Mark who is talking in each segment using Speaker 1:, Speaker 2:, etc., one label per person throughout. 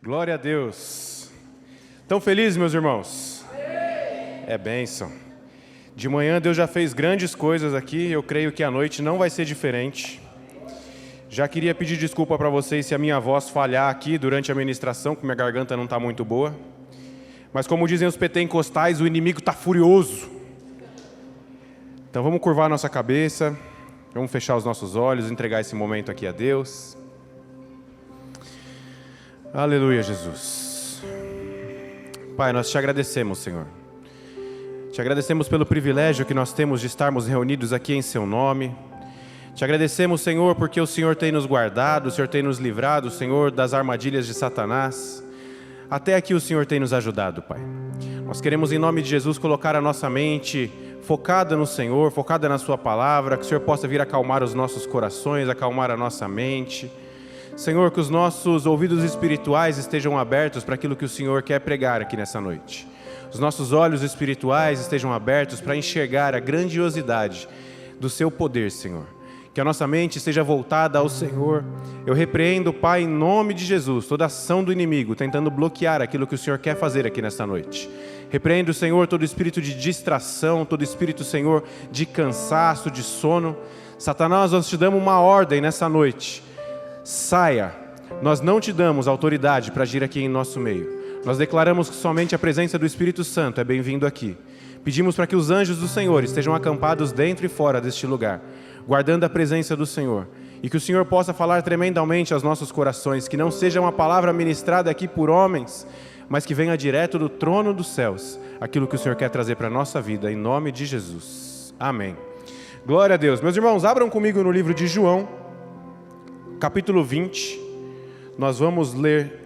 Speaker 1: Glória a Deus. Estão felizes, meus irmãos? É bênção. De manhã Deus já fez grandes coisas aqui, eu creio que à noite não vai ser diferente. Já queria pedir desculpa para vocês se a minha voz falhar aqui durante a ministração, porque minha garganta não está muito boa. Mas como dizem os pentecostais, o inimigo está furioso. Então vamos curvar a nossa cabeça, vamos fechar os nossos olhos, entregar esse momento aqui a Deus. Aleluia, Jesus. Pai, nós te agradecemos, Senhor. Te agradecemos pelo privilégio que nós temos de estarmos reunidos aqui em Seu nome. Te agradecemos, Senhor, porque o Senhor tem nos guardado, o Senhor tem nos livrado, Senhor, das armadilhas de Satanás. Até aqui o Senhor tem nos ajudado, Pai. Nós queremos, em nome de Jesus, colocar a nossa mente focada no Senhor, focada na Sua palavra, que o Senhor possa vir acalmar os nossos corações, acalmar a nossa mente. Senhor, que os nossos ouvidos espirituais estejam abertos para aquilo que o Senhor quer pregar aqui nessa noite. Os nossos olhos espirituais estejam abertos para enxergar a grandiosidade do Seu poder, Senhor. Que a nossa mente esteja voltada ao Senhor. Eu repreendo, Pai, em nome de Jesus, toda ação do inimigo tentando bloquear aquilo que o Senhor quer fazer aqui nesta noite. Repreendo, Senhor, todo espírito de distração, todo espírito, Senhor, de cansaço, de sono. Satanás, nós te damos uma ordem nessa noite. Saia, nós não te damos autoridade para agir aqui em nosso meio. Nós declaramos que somente a presença do Espírito Santo é bem-vindo aqui. Pedimos para que os anjos do Senhor estejam acampados dentro e fora deste lugar, guardando a presença do Senhor. E que o Senhor possa falar tremendamente aos nossos corações, que não seja uma palavra ministrada aqui por homens, mas que venha direto do trono dos céus, aquilo que o Senhor quer trazer para a nossa vida, em nome de Jesus. Amém. Glória a Deus. Meus irmãos, abram comigo no livro de João, capítulo 20, nós vamos ler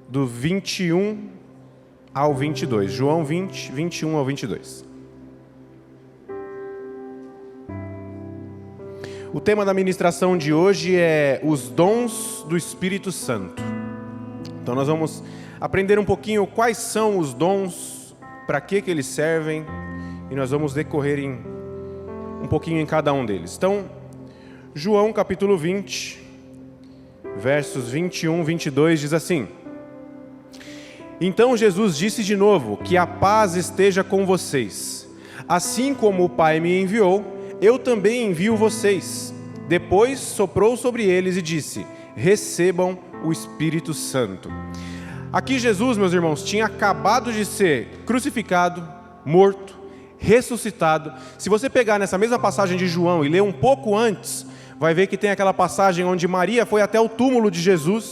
Speaker 1: do 21 ao 22. João 20, 21 ao 22. O tema da ministração de hoje é os dons do Espírito Santo. Então nós vamos aprender um pouquinho quais são os dons, para que eles servem, e nós vamos decorrer um pouquinho em cada um deles. Então, João capítulo 20, versos 21 e 22 diz assim: Então Jesus disse de novo, que a paz esteja com vocês. Assim como o Pai me enviou, eu também envio vocês. Depois soprou sobre eles e disse: recebam o Espírito Santo. Aqui Jesus, meus irmãos, tinha acabado de ser crucificado, morto, ressuscitado. Se você pegar nessa mesma passagem de João e ler um pouco antes, vai ver que tem aquela passagem onde Maria foi até o túmulo de Jesus,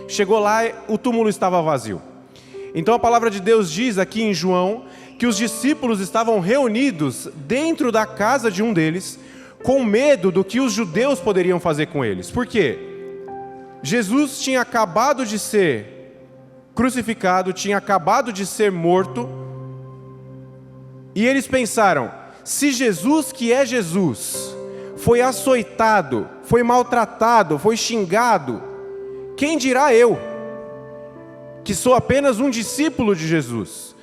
Speaker 1: chegou lá e o túmulo estava vazio. Então a palavra de Deus diz aqui em João que os discípulos estavam reunidos dentro da casa de um deles, com medo do que os judeus poderiam fazer com eles. Por quê? Jesus tinha acabado de ser crucificado, tinha acabado de ser morto, e eles pensaram: se Jesus, que é Jesus, foi açoitado, foi maltratado, foi xingado, quem dirá eu, que sou apenas um discípulo de Jesus?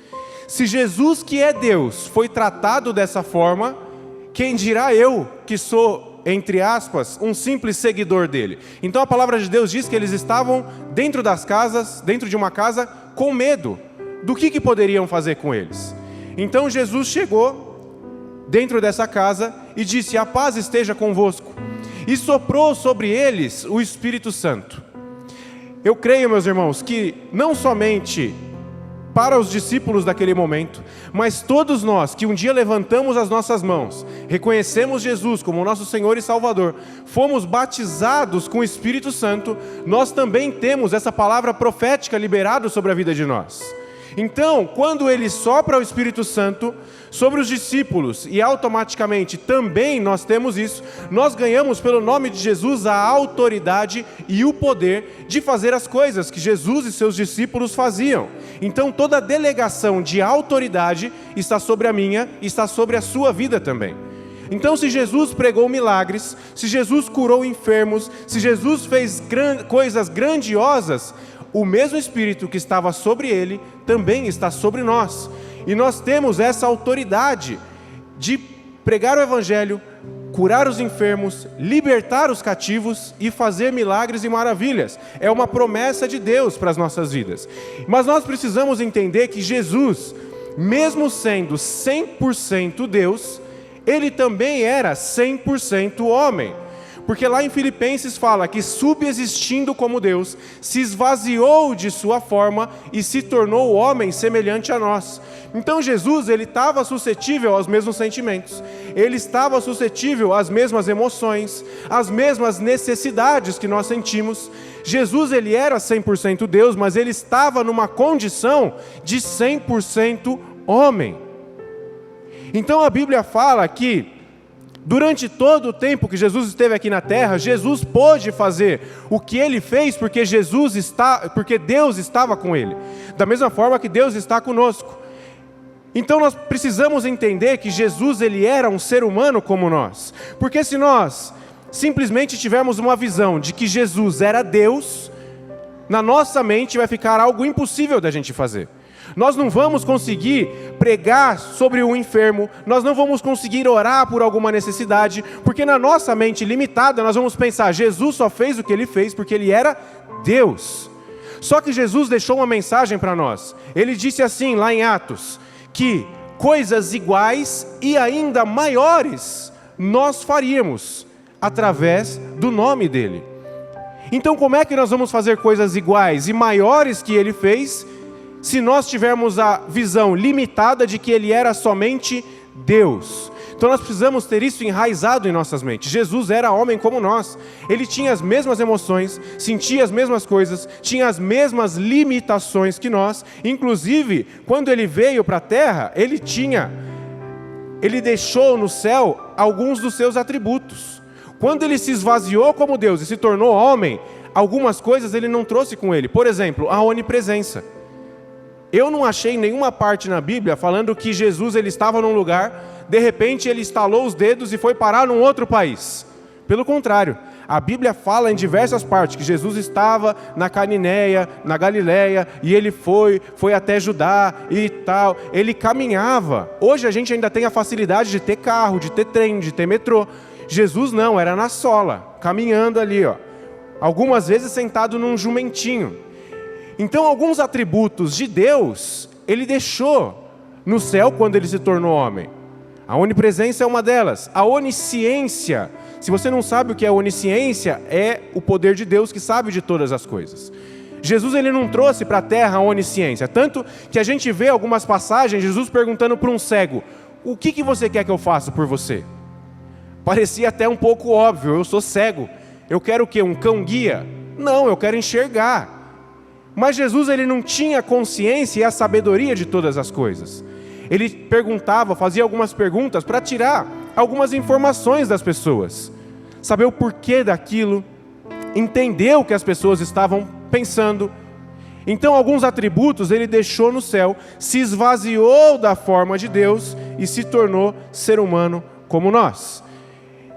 Speaker 1: Se Jesus, que é Deus, foi tratado dessa forma, quem dirá eu, que sou, entre aspas, um simples seguidor dele? Então a palavra de Deus diz que eles estavam dentro de uma casa, com medo do que poderiam fazer com eles. Então Jesus chegou dentro dessa casa e disse: a paz esteja convosco. E soprou sobre eles o Espírito Santo. Eu creio, meus irmãos, que não somente para os discípulos daquele momento, mas todos nós que um dia levantamos as nossas mãos, reconhecemos Jesus como nosso Senhor e Salvador, fomos batizados com o Espírito Santo, nós também temos essa palavra profética liberada sobre a vida de nós. Então, quando ele sopra o Espírito Santo sobre os discípulos, e automaticamente também nós temos isso, nós ganhamos pelo nome de Jesus a autoridade e o poder de fazer as coisas que Jesus e seus discípulos faziam. Então toda a delegação de autoridade está sobre a minha e está sobre a sua vida também. Então, se Jesus pregou milagres, se Jesus curou enfermos, se Jesus fez coisas grandiosas, o mesmo Espírito que estava sobre ele também está sobre nós. E nós temos essa autoridade de pregar o Evangelho, curar os enfermos, libertar os cativos e fazer milagres e maravilhas. É uma promessa de Deus para as nossas vidas. Mas nós precisamos entender que Jesus, mesmo sendo 100% Deus, ele também era 100% homem. Porque lá em Filipenses fala que, subsistindo como Deus, se esvaziou de sua forma e se tornou homem semelhante a nós. Então Jesus, ele estava suscetível aos mesmos sentimentos, ele estava suscetível às mesmas emoções, às mesmas necessidades que nós sentimos. Jesus, ele era 100% Deus, mas ele estava numa condição de 100% homem. Então a Bíblia fala que, durante todo o tempo que Jesus esteve aqui na terra, Jesus pôde fazer o que ele fez porque Deus estava com ele. Da mesma forma que Deus está conosco. Então nós precisamos entender que Jesus, ele era um ser humano como nós. Porque se nós simplesmente tivermos uma visão de que Jesus era Deus, na nossa mente vai ficar algo impossível da gente fazer. Nós não vamos conseguir pregar sobre o enfermo, nós não vamos conseguir orar por alguma necessidade, porque na nossa mente limitada nós vamos pensar, Jesus só fez o que ele fez porque ele era Deus. Só que Jesus deixou uma mensagem para nós. Ele disse assim lá em Atos, que coisas iguais e ainda maiores nós faríamos através do nome dele. Então como é que nós vamos fazer coisas iguais e maiores que ele fez, se nós tivermos a visão limitada de que ele era somente Deus? Então nós precisamos ter isso enraizado em nossas mentes. Jesus era homem como nós. Ele tinha as mesmas emoções, sentia as mesmas coisas, tinha as mesmas limitações que nós. Inclusive, quando ele veio para a terra, ele deixou no céu alguns dos seus atributos. Quando ele se esvaziou como Deus e se tornou homem, algumas coisas ele não trouxe com ele. Por exemplo, a onipresença. Eu não achei nenhuma parte na Bíblia falando que Jesus, ele estava num lugar, de repente ele estalou os dedos e foi parar num outro país. Pelo contrário, a Bíblia fala em diversas partes que Jesus estava na Cananeia, na Galileia, e ele foi até Judá e tal. Ele caminhava. Hoje a gente ainda tem a facilidade de ter carro, de ter trem, de ter metrô. Jesus não, era na sola, caminhando ali, ó. Algumas vezes sentado num jumentinho. Então, alguns atributos de Deus, ele deixou no céu quando ele se tornou homem. A onipresença é uma delas. A onisciência, se você não sabe o que é onisciência, é o poder de Deus que sabe de todas as coisas. Jesus, ele não trouxe para a terra a onisciência, tanto que a gente vê algumas passagens, Jesus perguntando para um cego, o que você quer que eu faça por você? Parecia até um pouco óbvio, eu sou cego, eu quero o quê? Um cão-guia? Não, eu quero enxergar. Mas Jesus, ele não tinha consciência e a sabedoria de todas as coisas. Ele perguntava, fazia algumas perguntas para tirar algumas informações das pessoas. Saber o porquê daquilo, entender o que as pessoas estavam pensando. Então, alguns atributos ele deixou no céu, se esvaziou da forma de Deus e se tornou ser humano como nós.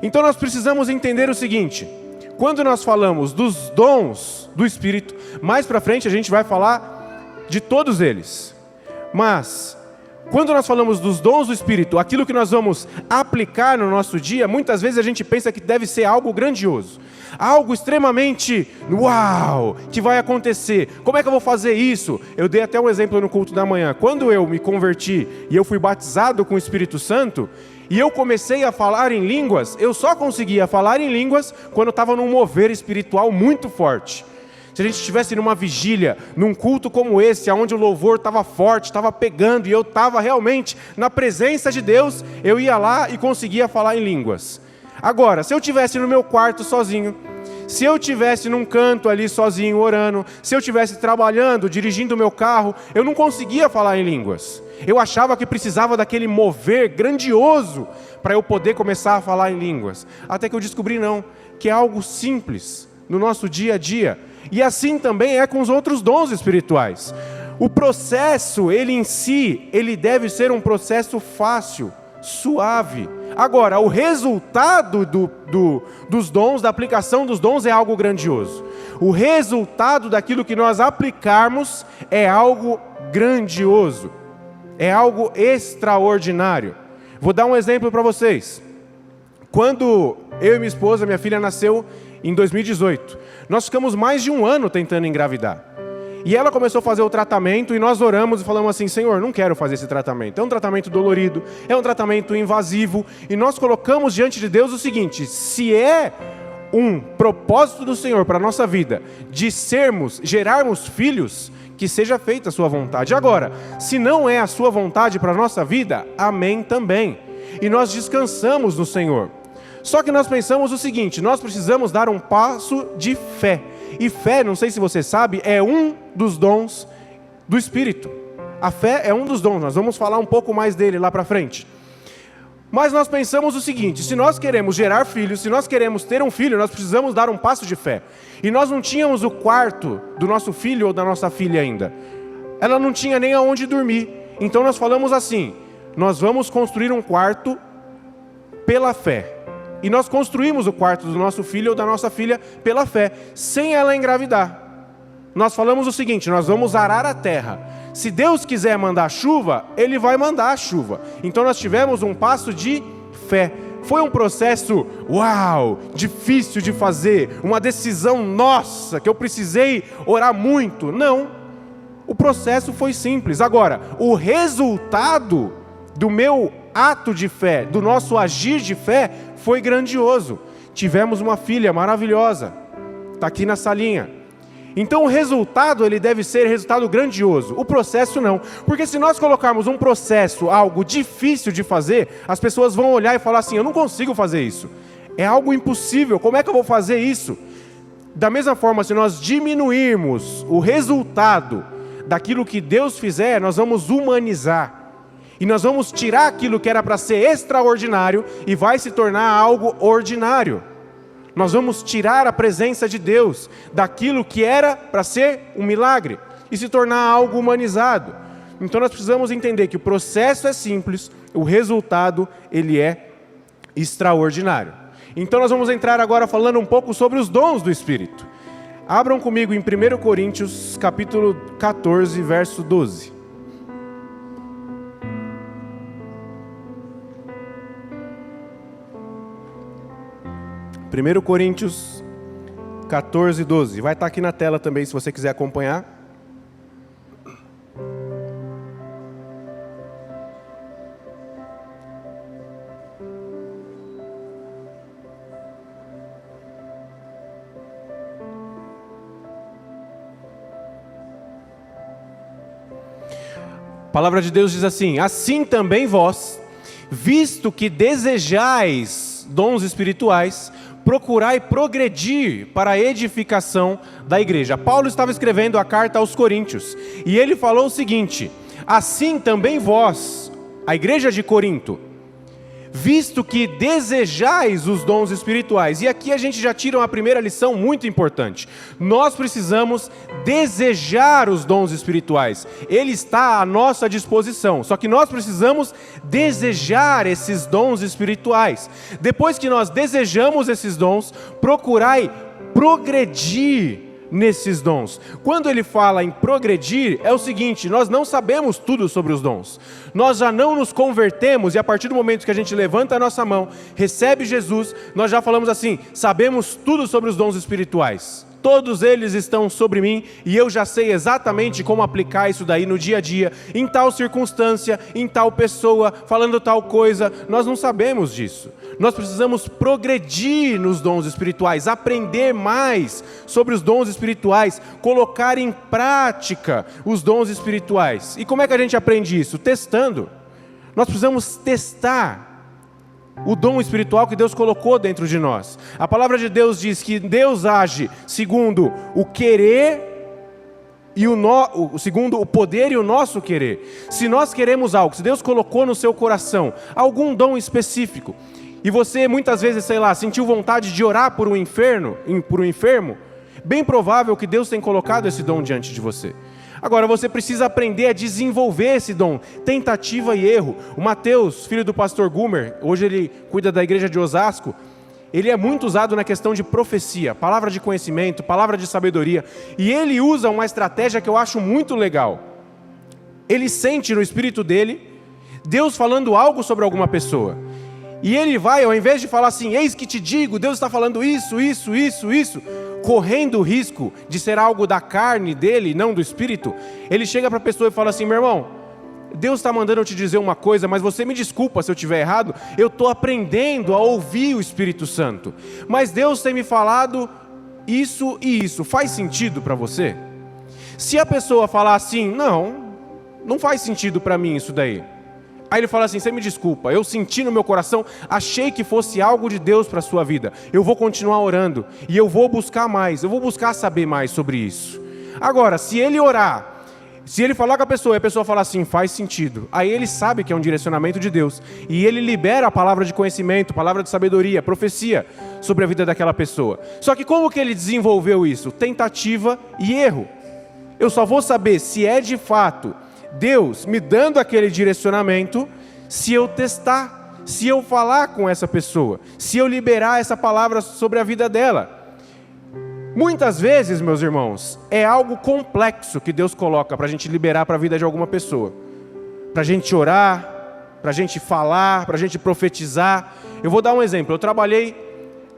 Speaker 1: Então, nós precisamos entender o seguinte: quando nós falamos dos dons do Espírito, mais para frente a gente vai falar de todos eles. Mas, quando nós falamos dos dons do Espírito, aquilo que nós vamos aplicar no nosso dia, muitas vezes a gente pensa que deve ser algo grandioso. Algo extremamente, uau, que vai acontecer. Como é que eu vou fazer isso? Eu dei até um exemplo no culto da manhã. Quando eu me converti e eu fui batizado com o Espírito Santo, e eu comecei a falar em línguas, eu só conseguia falar em línguas quando eu estava num mover espiritual muito forte. Se a gente estivesse numa vigília, num culto como esse, onde o louvor estava forte, estava pegando, e eu estava realmente na presença de Deus, eu ia lá e conseguia falar em línguas. Agora, se eu estivesse no meu quarto sozinho, se eu estivesse num canto ali sozinho orando, se eu estivesse trabalhando, dirigindo o meu carro, eu não conseguia falar em línguas. Eu achava que precisava daquele mover grandioso para eu poder começar a falar em línguas. Até que eu descobri não, que é algo simples no nosso dia a dia. E assim também é com os outros dons espirituais. O processo, ele em si, ele deve ser um processo fácil, suave. Agora, o resultado dos dons, da aplicação dos dons é algo grandioso. O resultado daquilo que nós aplicarmos é algo grandioso. É algo extraordinário. Vou dar um exemplo para vocês. Quando eu e minha esposa, minha filha nasceu em 2018, nós ficamos mais de um ano tentando engravidar. E ela começou a fazer o tratamento e nós oramos e falamos assim: Senhor, não quero fazer esse tratamento. É um tratamento dolorido, é um tratamento invasivo. E nós colocamos diante de Deus o seguinte: se é um propósito do Senhor para a nossa vida, de gerarmos filhos, que seja feita a sua vontade. Agora, se não é a sua vontade para a nossa vida, amém também. E nós descansamos no Senhor. Só que nós pensamos o seguinte: nós precisamos dar um passo de fé. E fé, não sei se você sabe, é um dos dons do Espírito. A fé é um dos dons, nós vamos falar um pouco mais dele lá para frente. Mas nós pensamos o seguinte: se nós queremos gerar filhos, se nós queremos ter um filho, nós precisamos dar um passo de fé. E nós não tínhamos o quarto do nosso filho ou da nossa filha ainda. Ela não tinha nem aonde dormir. Então nós falamos assim: nós vamos construir um quarto pela fé. E nós construímos o quarto do nosso filho ou da nossa filha pela fé, sem ela engravidar. Nós falamos o seguinte: nós vamos arar a terra. Se Deus quiser mandar chuva, Ele vai mandar a chuva. Então nós tivemos um passo de fé. Foi um processo, difícil de fazer, uma decisão nossa, que eu precisei orar muito. Não, o processo foi simples. Agora, o resultado do meu ato de fé, do nosso agir de fé, foi grandioso. Tivemos uma filha maravilhosa, está aqui na salinha. Então o resultado, ele deve ser resultado grandioso. O processo não. Porque se nós colocarmos um processo, algo difícil de fazer, as pessoas vão olhar e falar assim: eu não consigo fazer isso. É algo impossível, como é que eu vou fazer isso? Da mesma forma, se nós diminuirmos o resultado daquilo que Deus fizer, nós vamos humanizar. E nós vamos tirar aquilo que era para ser extraordinário e vai se tornar algo ordinário. Nós vamos tirar a presença de Deus daquilo que era para ser um milagre e se tornar algo humanizado. Então nós precisamos entender que o processo é simples, o resultado ele é extraordinário. Então nós vamos entrar agora falando um pouco sobre os dons do Espírito. Abram comigo em 1 Coríntios capítulo 14, verso 12. 1 Coríntios 14, 12. Vai estar aqui na tela também, se você quiser acompanhar. A palavra de Deus diz assim: assim também vós, visto que desejais dons espirituais, procurai progredir para a edificação da igreja. Paulo estava escrevendo a carta aos Coríntios, e ele falou o seguinte: assim também vós, a igreja de Corinto, visto que desejais os dons espirituais. E aqui a gente já tira uma primeira lição muito importante. Nós precisamos desejar os dons espirituais. Ele está à nossa disposição. Só que nós precisamos desejar esses dons espirituais. Depois que nós desejamos esses dons, procurai progredir nesses dons. Quando ele fala em progredir, é o seguinte: nós não sabemos tudo sobre os dons. Nós já não nos convertemos, e a partir do momento que a gente levanta a nossa mão, recebe Jesus, nós já falamos assim: sabemos tudo sobre os dons espirituais. Todos eles estão sobre mim e eu já sei exatamente como aplicar isso daí no dia a dia, em tal circunstância, em tal pessoa, falando tal coisa. Nós não sabemos disso. Nós precisamos progredir nos dons espirituais, aprender mais sobre os dons espirituais, colocar em prática os dons espirituais. E como é que a gente aprende isso? Testando. Nós precisamos testar o dom espiritual que Deus colocou dentro de nós. A palavra de Deus diz que Deus age segundo o querer e segundo o poder e o nosso querer. Se nós queremos algo, se Deus colocou no seu coração algum dom específico, e você muitas vezes, sentiu vontade de orar por um enfermo, bem provável que Deus tenha colocado esse dom diante de você. Agora, você precisa aprender a desenvolver esse dom, tentativa e erro. O Mateus, filho do pastor Gumer, hoje ele cuida da igreja de Osasco, ele é muito usado na questão de profecia, palavra de conhecimento, palavra de sabedoria, e ele usa uma estratégia que eu acho muito legal. Ele sente no espírito dele Deus falando algo sobre alguma pessoa, E ele vai, ao invés de falar assim, eis que te digo, Deus está falando isso, correndo o risco de ser algo da carne dele, não do espírito, ele chega para a pessoa e fala assim, meu irmão, Deus está mandando eu te dizer uma coisa, mas você me desculpa se eu estiver errado, eu estou aprendendo a ouvir o Espírito Santo, mas Deus tem me falado isso e isso, faz sentido para você? Se a pessoa falar assim, não faz sentido para mim isso daí. Aí ele fala assim, você me desculpa, eu senti no meu coração, achei que fosse algo de Deus para a sua vida. Eu vou continuar orando e eu vou buscar mais, eu vou buscar saber mais sobre isso. Agora, se ele orar, se ele falar com a pessoa e a pessoa falar assim, faz sentido, aí ele sabe que é um direcionamento de Deus. E ele libera a palavra de conhecimento, palavra de sabedoria, profecia sobre a vida daquela pessoa. Só que como que ele desenvolveu isso? Tentativa e erro. Eu só vou saber se é de fato Deus me dando aquele direcionamento, se eu testar, se eu falar com essa pessoa, se eu liberar essa palavra sobre a vida dela. Muitas vezes, meus irmãos, é algo complexo que Deus coloca para a gente liberar para a vida de alguma pessoa. Para a gente orar, para a gente falar, para a gente profetizar. Eu vou dar um exemplo, eu trabalhei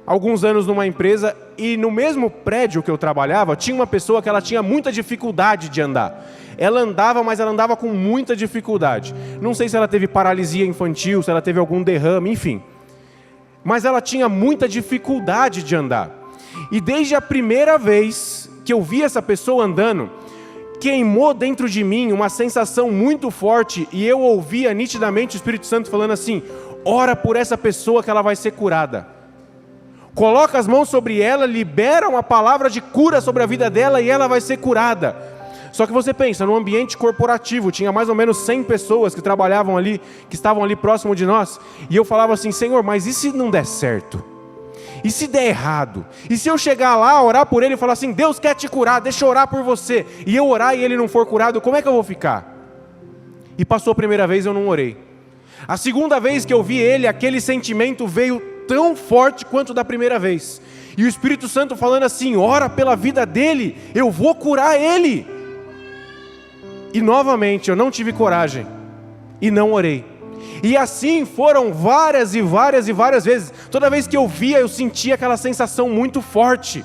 Speaker 1: alguns anos numa empresa e no mesmo prédio que eu trabalhava, tinha uma pessoa que ela tinha muita dificuldade de andar. Ela andava, mas ela andava com muita dificuldade. Não sei se ela teve paralisia infantil, se ela teve algum derrame, enfim. Mas ela tinha muita dificuldade de andar. E desde a primeira vez que eu vi essa pessoa andando, queimou dentro de mim uma sensação muito forte e eu ouvia nitidamente o Espírito Santo falando assim, ora por essa pessoa que ela vai ser curada. Coloca as mãos sobre ela, libera uma palavra de cura sobre a vida dela e ela vai ser curada. Só que você pensa, num ambiente corporativo, tinha mais ou menos 100 pessoas que trabalhavam ali, que estavam ali próximo de nós, e eu falava assim, Senhor, mas e se não der certo? E se der errado? E se eu chegar lá, orar por ele e falar assim, Deus quer te curar, deixa eu orar por você, e eu orar e ele não for curado, como é que eu vou ficar? E passou a primeira vez, eu não orei. A segunda vez que eu vi ele, aquele sentimento veio tão forte quanto da primeira vez. E o Espírito Santo falando assim, ora pela vida dele, eu vou curar ele. E novamente eu não tive coragem e não orei. E assim foram várias vezes. Toda vez que eu via, eu sentia aquela sensação muito forte.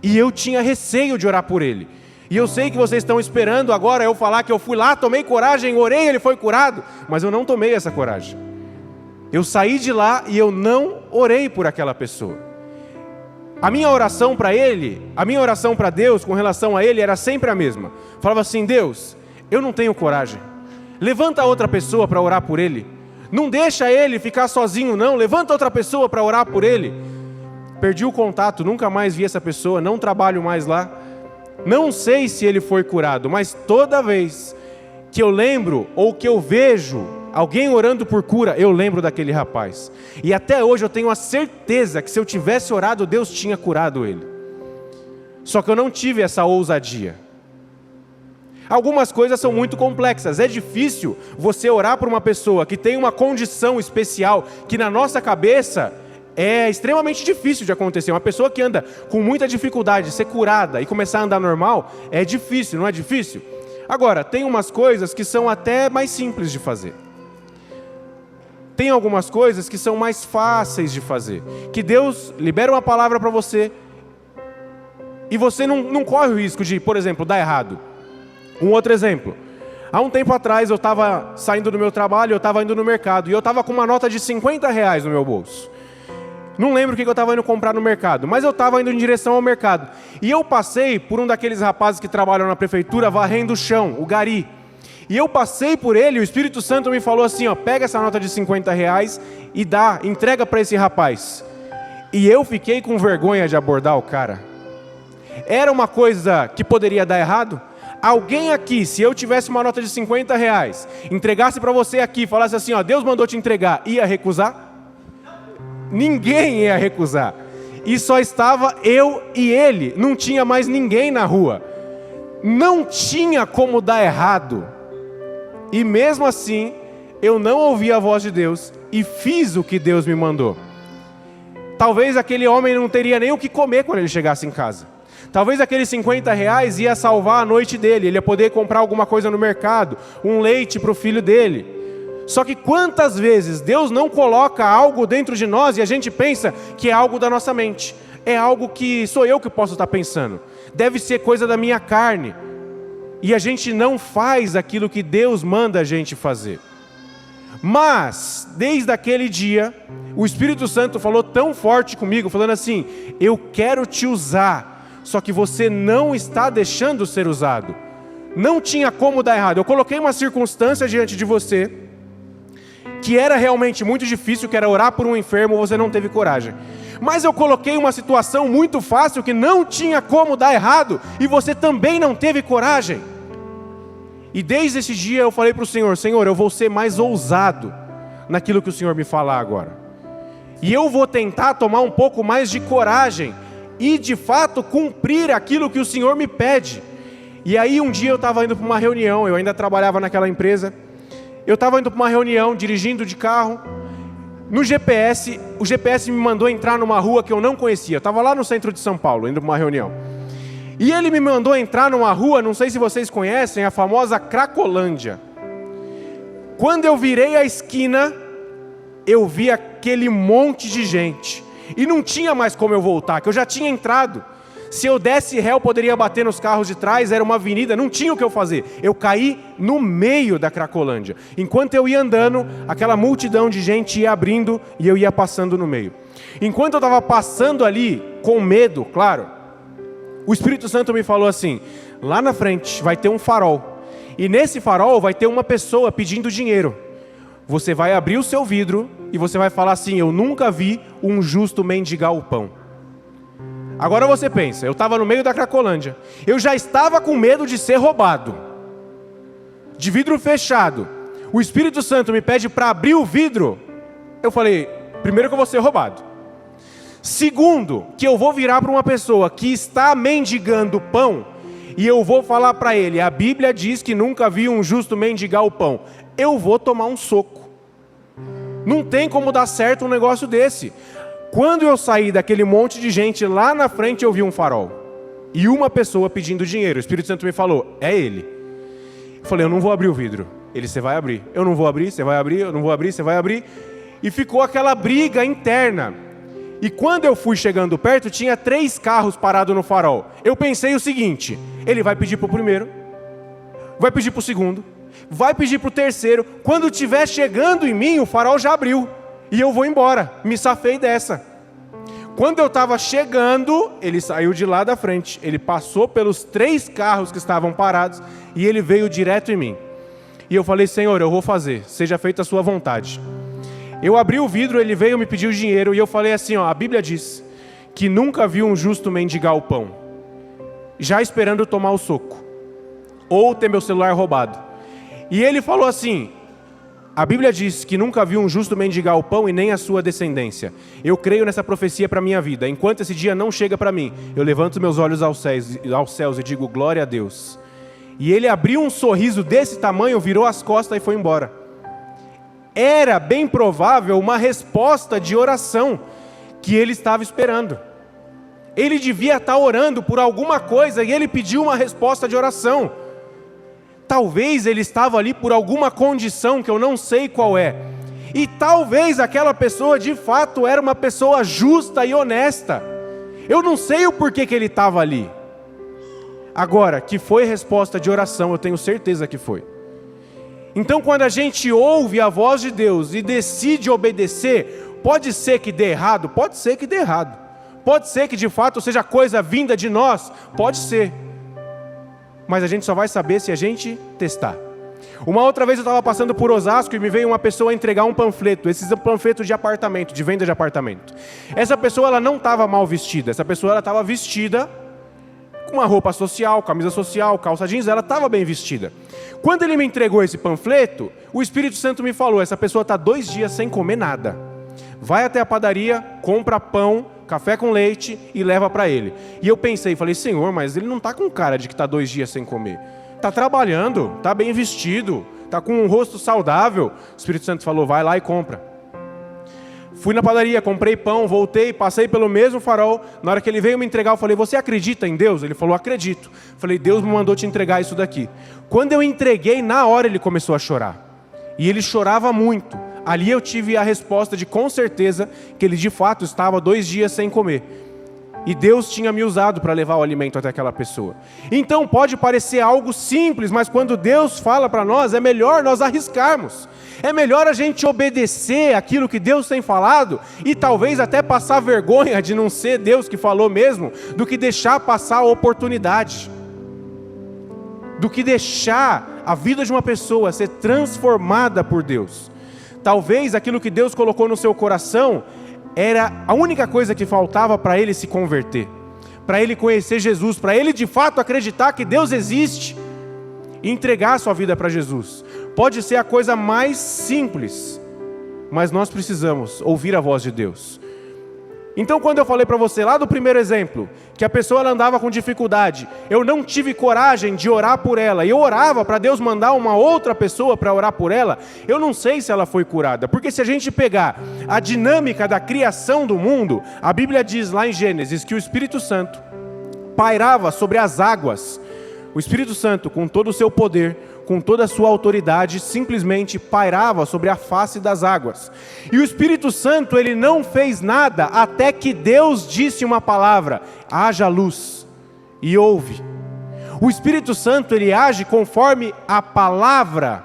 Speaker 1: E eu tinha receio de orar por ele. E eu sei que vocês estão esperando agora eu falar que eu fui lá, tomei coragem, orei, ele foi curado. Mas eu não tomei essa coragem. Eu saí de lá e eu não orei por aquela pessoa. A minha oração para ele, a minha oração para Deus com relação a ele era sempre a mesma. Falava assim, Deus, eu não tenho coragem. Levanta outra pessoa para orar por ele. Não deixa ele ficar sozinho não, levanta outra pessoa para orar por ele. Perdi o contato, nunca mais vi essa pessoa, não trabalho mais lá. Não sei se ele foi curado, mas toda vez que eu lembro ou que eu vejo alguém orando por cura, eu lembro daquele rapaz. E até hoje eu tenho a certeza que se eu tivesse orado, Deus tinha curado ele. Só que eu não tive essa ousadia. Algumas coisas são muito complexas. É difícil você orar por uma pessoa que tem uma condição especial, que na nossa cabeça é extremamente difícil de acontecer. Uma pessoa que anda com muita dificuldade, ser curada e começar a andar normal, é difícil, não é difícil? Agora, tem umas coisas que são até mais simples de fazer. Tem algumas coisas que são mais fáceis de fazer. Que Deus libera uma palavra para você e você não corre o risco de, por exemplo, dar errado. Um outro exemplo. Há um tempo atrás eu estava saindo do meu trabalho, eu estava indo no mercado e eu estava com uma nota de R$50 no meu bolso. Não lembro o que eu estava indo comprar no mercado, mas eu estava indo em direção ao mercado. E eu passei por um daqueles rapazes que trabalham na prefeitura varrendo o chão, o gari. E eu passei por ele e o Espírito Santo me falou assim, ó, pega essa nota de R$50 e entrega para esse rapaz. E eu fiquei com vergonha de abordar o cara. Era uma coisa que poderia dar errado? Alguém aqui, se eu tivesse uma nota de R$50, entregasse para você aqui, falasse assim, ó, Deus mandou te entregar, ia recusar? Ninguém ia recusar. E só estava eu e ele, não tinha mais ninguém na rua. Não tinha como dar errado. E mesmo assim, eu não ouvi a voz de Deus e fiz o que Deus me mandou. Talvez aquele homem não teria nem o que comer quando ele chegasse em casa. Talvez aqueles R$50 ia salvar a noite dele, ele ia poder comprar alguma coisa no mercado, um leite para o filho dele. Só que quantas vezes Deus não coloca algo dentro de nós e a gente pensa que é algo da nossa mente. É algo que sou eu que posso estar pensando. Deve ser coisa da minha carne. E a gente não faz aquilo que Deus manda a gente fazer. Mas, desde aquele dia, o Espírito Santo falou tão forte comigo, falando assim: eu quero te usar, só que você não está deixando ser usado. Não tinha como dar errado. Eu coloquei uma circunstância diante de você, que era realmente muito difícil, que era orar por um enfermo, você não teve coragem. Mas eu coloquei uma situação muito fácil, que não tinha como dar errado, e você também não teve coragem. E desde esse dia eu falei para o Senhor: Senhor, eu vou ser mais ousado naquilo que o Senhor me falar agora. E eu vou tentar tomar um pouco mais de coragem e de fato cumprir aquilo que o Senhor me pede. E aí um dia eu estava indo para uma reunião, eu ainda trabalhava naquela empresa. Eu estava indo para uma reunião, dirigindo de carro. No GPS, o GPS me mandou entrar numa rua que eu não conhecia. Eu estava lá no centro de São Paulo, indo para uma reunião. E ele me mandou entrar numa rua, não sei se vocês conhecem, a famosa Cracolândia. Quando eu virei a esquina, eu vi aquele monte de gente. E não tinha mais como eu voltar, que eu já tinha entrado. Se eu desse ré, eu poderia bater nos carros de trás, era uma avenida, não tinha o que eu fazer. Eu caí no meio da Cracolândia. Enquanto eu ia andando, aquela multidão de gente ia abrindo e eu ia passando no meio. Enquanto eu estava passando ali, com medo, claro, o Espírito Santo me falou assim: lá na frente vai ter um farol. E nesse farol vai ter uma pessoa pedindo dinheiro. Você vai abrir o seu vidro e você vai falar assim: eu nunca vi um justo mendigar o pão. Agora você pensa, eu estava no meio da Cracolândia. Eu já estava com medo de ser roubado. De vidro fechado. O Espírito Santo me pede para abrir o vidro. Eu falei: primeiro que eu vou ser roubado. Segundo, que eu vou virar para uma pessoa que está mendigando pão e eu vou falar para ele: a Bíblia diz que nunca vi um justo mendigar o pão. Eu vou tomar um soco. Não tem como dar certo um negócio desse. Quando eu saí daquele monte de gente, lá na frente eu vi um farol. E uma pessoa pedindo dinheiro. O Espírito Santo me falou: é ele. Eu falei: eu não vou abrir o vidro. Ele: você vai abrir. Eu não vou abrir, você vai abrir. Eu não vou abrir, você vai abrir. E ficou aquela briga interna. E quando eu fui chegando perto, tinha 3 carros parados no farol. Eu pensei o seguinte: ele vai pedir para o primeiro, vai pedir para o segundo, vai pedir para o terceiro. Quando estiver chegando em mim, o farol já abriu. E eu vou embora. Me safei dessa. Quando eu estava chegando, ele saiu de lá da frente. Ele passou pelos 3 carros que estavam parados e ele veio direto em mim. E eu falei: Senhor, eu vou fazer. Seja feita a sua vontade. Eu abri o vidro, ele veio me pedir o dinheiro e eu falei assim: ó, a Bíblia diz que nunca viu um justo mendigar o pão, já esperando tomar o soco, ou ter meu celular roubado. E ele falou assim: a Bíblia diz que nunca viu um justo mendigar o pão e nem a sua descendência. Eu creio nessa profecia para a minha vida. Enquanto esse dia não chega para mim, eu levanto meus olhos aos céus e digo: glória a Deus. E ele abriu um sorriso desse tamanho, virou as costas e foi embora. Era bem provável uma resposta de oração que ele estava esperando. Ele devia estar orando por alguma coisa e ele pediu uma resposta de oração. Talvez ele estava ali por alguma condição que eu não sei qual é. E talvez aquela pessoa de fato era uma pessoa justa e honesta. Eu não sei o porquê que ele estava ali. Agora, que foi resposta de oração, eu tenho certeza que foi. Então, quando a gente ouve a voz de Deus e decide obedecer, pode ser que dê errado? Pode ser que dê errado. Pode ser que de fato seja coisa vinda de nós? Pode ser. Mas a gente só vai saber se a gente testar. Uma outra vez eu estava passando por Osasco e me veio uma pessoa entregar um panfleto, esses panfletos de apartamento, de venda de apartamento. Essa pessoa ela não estava mal vestida, essa pessoa ela estava vestida com uma roupa social, camisa social, calça jeans, ela estava bem vestida. Quando ele me entregou esse panfleto, o Espírito Santo me falou: essa pessoa está 2 dias sem comer nada. Vai até a padaria, compra pão, café com leite e leva para ele. E eu pensei, falei: Senhor, mas ele não está com cara de que está 2 dias sem comer. Está trabalhando, está bem vestido, está com um rosto saudável. O Espírito Santo falou: vai lá e compra. Fui na padaria, comprei pão, voltei, passei pelo mesmo farol. Na hora que ele veio me entregar, eu falei: você acredita em Deus? Ele falou: acredito. Falei: Deus me mandou te entregar isso daqui. Quando eu entreguei, na hora ele começou a chorar. E ele chorava muito. Ali eu tive a resposta de com certeza que ele de fato estava 2 dias sem comer. E Deus tinha me usado para levar o alimento até aquela pessoa. Então pode parecer algo simples, mas quando Deus fala para nós, é melhor nós arriscarmos. É melhor a gente obedecer aquilo que Deus tem falado e talvez até passar vergonha de não ser Deus que falou mesmo, do que deixar passar a oportunidade. Do que deixar a vida de uma pessoa ser transformada por Deus. Talvez aquilo que Deus colocou no seu coração era a única coisa que faltava para ele se converter, para ele conhecer Jesus, para ele de fato acreditar que Deus existe e entregar a sua vida para Jesus. Pode ser a coisa mais simples, mas nós precisamos ouvir a voz de Deus. Então quando eu falei para você lá do primeiro exemplo, que a pessoa ela andava com dificuldade, eu não tive coragem de orar por ela, e eu orava para Deus mandar uma outra pessoa para orar por ela, eu não sei se ela foi curada, porque se a gente pegar a dinâmica da criação do mundo, a Bíblia diz lá em Gênesis que o Espírito Santo pairava sobre as águas. O Espírito Santo, com todo o seu poder, com toda a sua autoridade, simplesmente pairava sobre a face das águas. E o Espírito Santo, ele não fez nada até que Deus disse uma palavra: haja luz, e houve. O Espírito Santo, ele age conforme a palavra.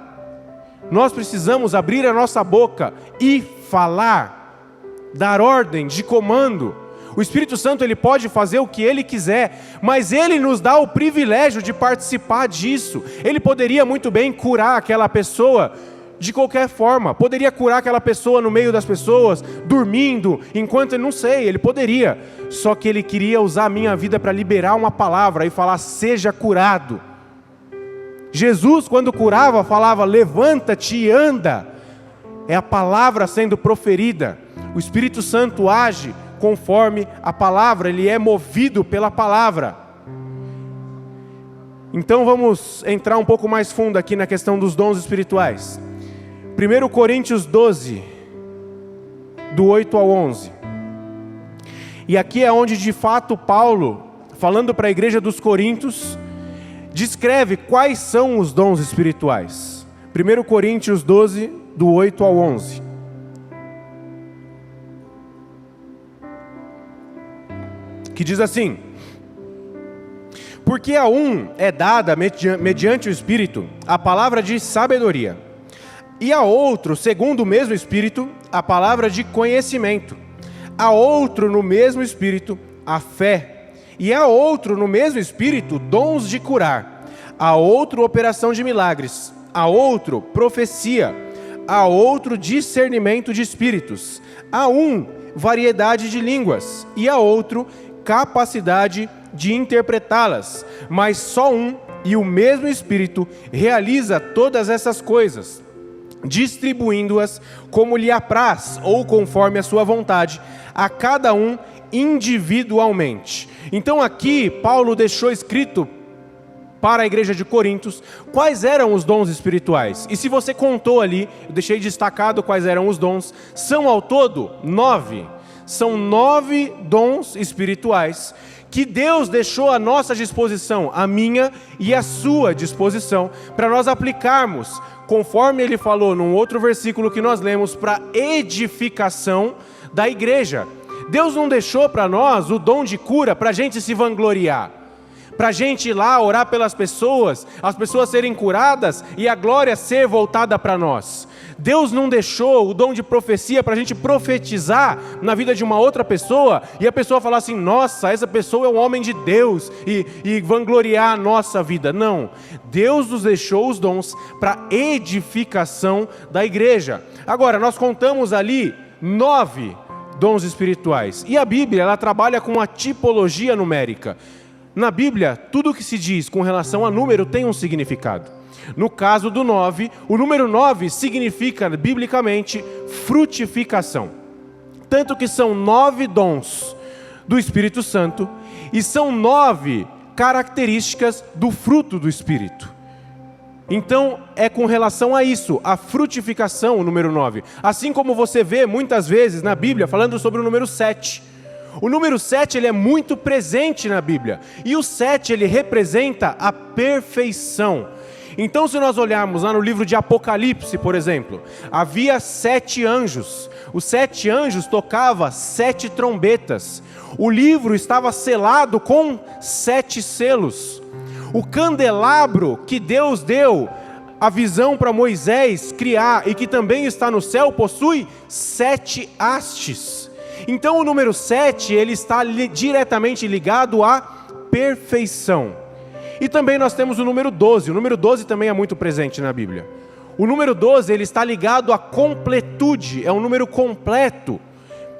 Speaker 1: Nós precisamos abrir a nossa boca e falar, dar ordem de comando. O Espírito Santo ele pode fazer o que ele quiser, mas ele nos dá o privilégio de participar disso. Ele poderia muito bem curar aquela pessoa de qualquer forma, poderia curar aquela pessoa no meio das pessoas, dormindo, enquanto, não sei, ele poderia. Só que ele queria usar a minha vida para liberar uma palavra e falar: seja curado. Jesus, quando curava, falava: levanta-te e anda. É a palavra sendo proferida. O Espírito Santo age conforme a palavra, ele é movido pela palavra. Então vamos entrar um pouco mais fundo aqui na questão dos dons espirituais. 1 Coríntios 12, do 8 ao 11. E aqui é onde de fato Paulo, falando para a igreja dos Coríntios, descreve quais são os dons espirituais. 1 Coríntios 12, do 8 ao 11. Que diz assim: porque a um é dada, mediante o Espírito, a palavra de sabedoria, e a outro, segundo o mesmo Espírito, a palavra de conhecimento, a outro, no mesmo Espírito, a fé, e a outro, no mesmo Espírito, dons de curar, a outro, operação de milagres, a outro, profecia, a outro, discernimento de espíritos, a um, variedade de línguas, e a outro, capacidade de interpretá-las, mas só um e o mesmo Espírito realiza todas essas coisas, distribuindo-as como lhe apraz ou conforme a sua vontade, a cada um individualmente. Então aqui Paulo deixou escrito para a igreja de Coríntios quais eram os dons espirituais. E se você contou ali, eu deixei destacado quais eram os dons, são ao todo 9. São 9 dons espirituais que Deus deixou à nossa disposição, a minha e a sua disposição, para nós aplicarmos, conforme ele falou num outro versículo que nós lemos, para edificação da igreja. Deus não deixou para nós o dom de cura para a gente se vangloriar, para a gente ir lá orar pelas pessoas, as pessoas serem curadas e a glória ser voltada para nós. Deus não deixou o dom de profecia para a gente profetizar na vida de uma outra pessoa e a pessoa falar assim: nossa, essa pessoa é um homem de Deus, e vangloriar a nossa vida. Não, Deus nos deixou os dons para edificação da igreja. Agora, nós contamos ali 9 dons espirituais, e a Bíblia ela trabalha com uma tipologia numérica. Na Bíblia, tudo o que se diz com relação a número tem um significado. No caso do 9, o número 9 significa, biblicamente, frutificação. Tanto que são 9 dons do Espírito Santo e são 9 características do fruto do Espírito. Então, é com relação a isso, a frutificação, o número 9. Assim como você vê muitas vezes na Bíblia falando sobre o número 7. O número 7 ele é muito presente na Bíblia. E o 7 ele representa a perfeição. Então, se nós olharmos lá no livro de Apocalipse, por exemplo, havia 7 anjos. Os 7 anjos tocavam 7 trombetas. O livro estava selado com 7 selos. O candelabro que Deus deu a visão para Moisés criar e que também está no céu, possui 7 hastes. Então o número 7, ele está diretamente ligado à perfeição. E também nós temos o número 12. O número 12 também é muito presente na Bíblia. O número 12, ele está ligado à completude, é um número completo.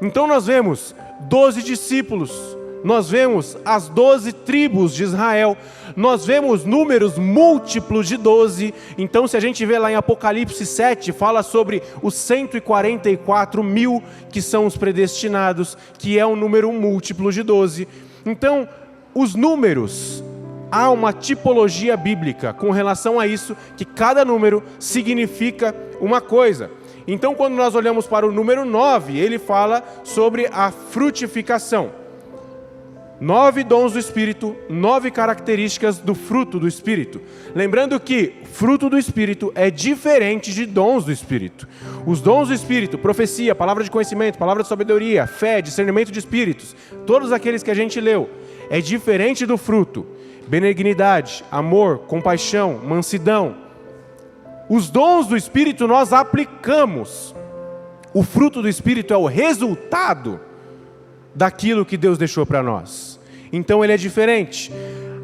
Speaker 1: Então nós vemos 12 discípulos, nós vemos as 12 tribos de Israel, nós vemos números múltiplos de 12. Então se a gente vê lá em Apocalipse 7, fala sobre os 144 mil que são os predestinados, que é um número múltiplo de 12. Então os números, há uma tipologia bíblica com relação a isso, que cada número significa uma coisa. Então, quando nós olhamos para o número 9, ele fala sobre a frutificação. 9 dons do Espírito, 9 características do fruto do Espírito. Lembrando que fruto do Espírito é diferente de dons do Espírito. Os dons do Espírito, profecia, palavra de conhecimento, palavra de sabedoria, fé, discernimento de espíritos, todos aqueles que a gente leu, é diferente do fruto. Benignidade, amor, compaixão, mansidão. Os dons do Espírito nós aplicamos. O fruto do Espírito é o resultado daquilo que Deus deixou para nós. Então ele é diferente.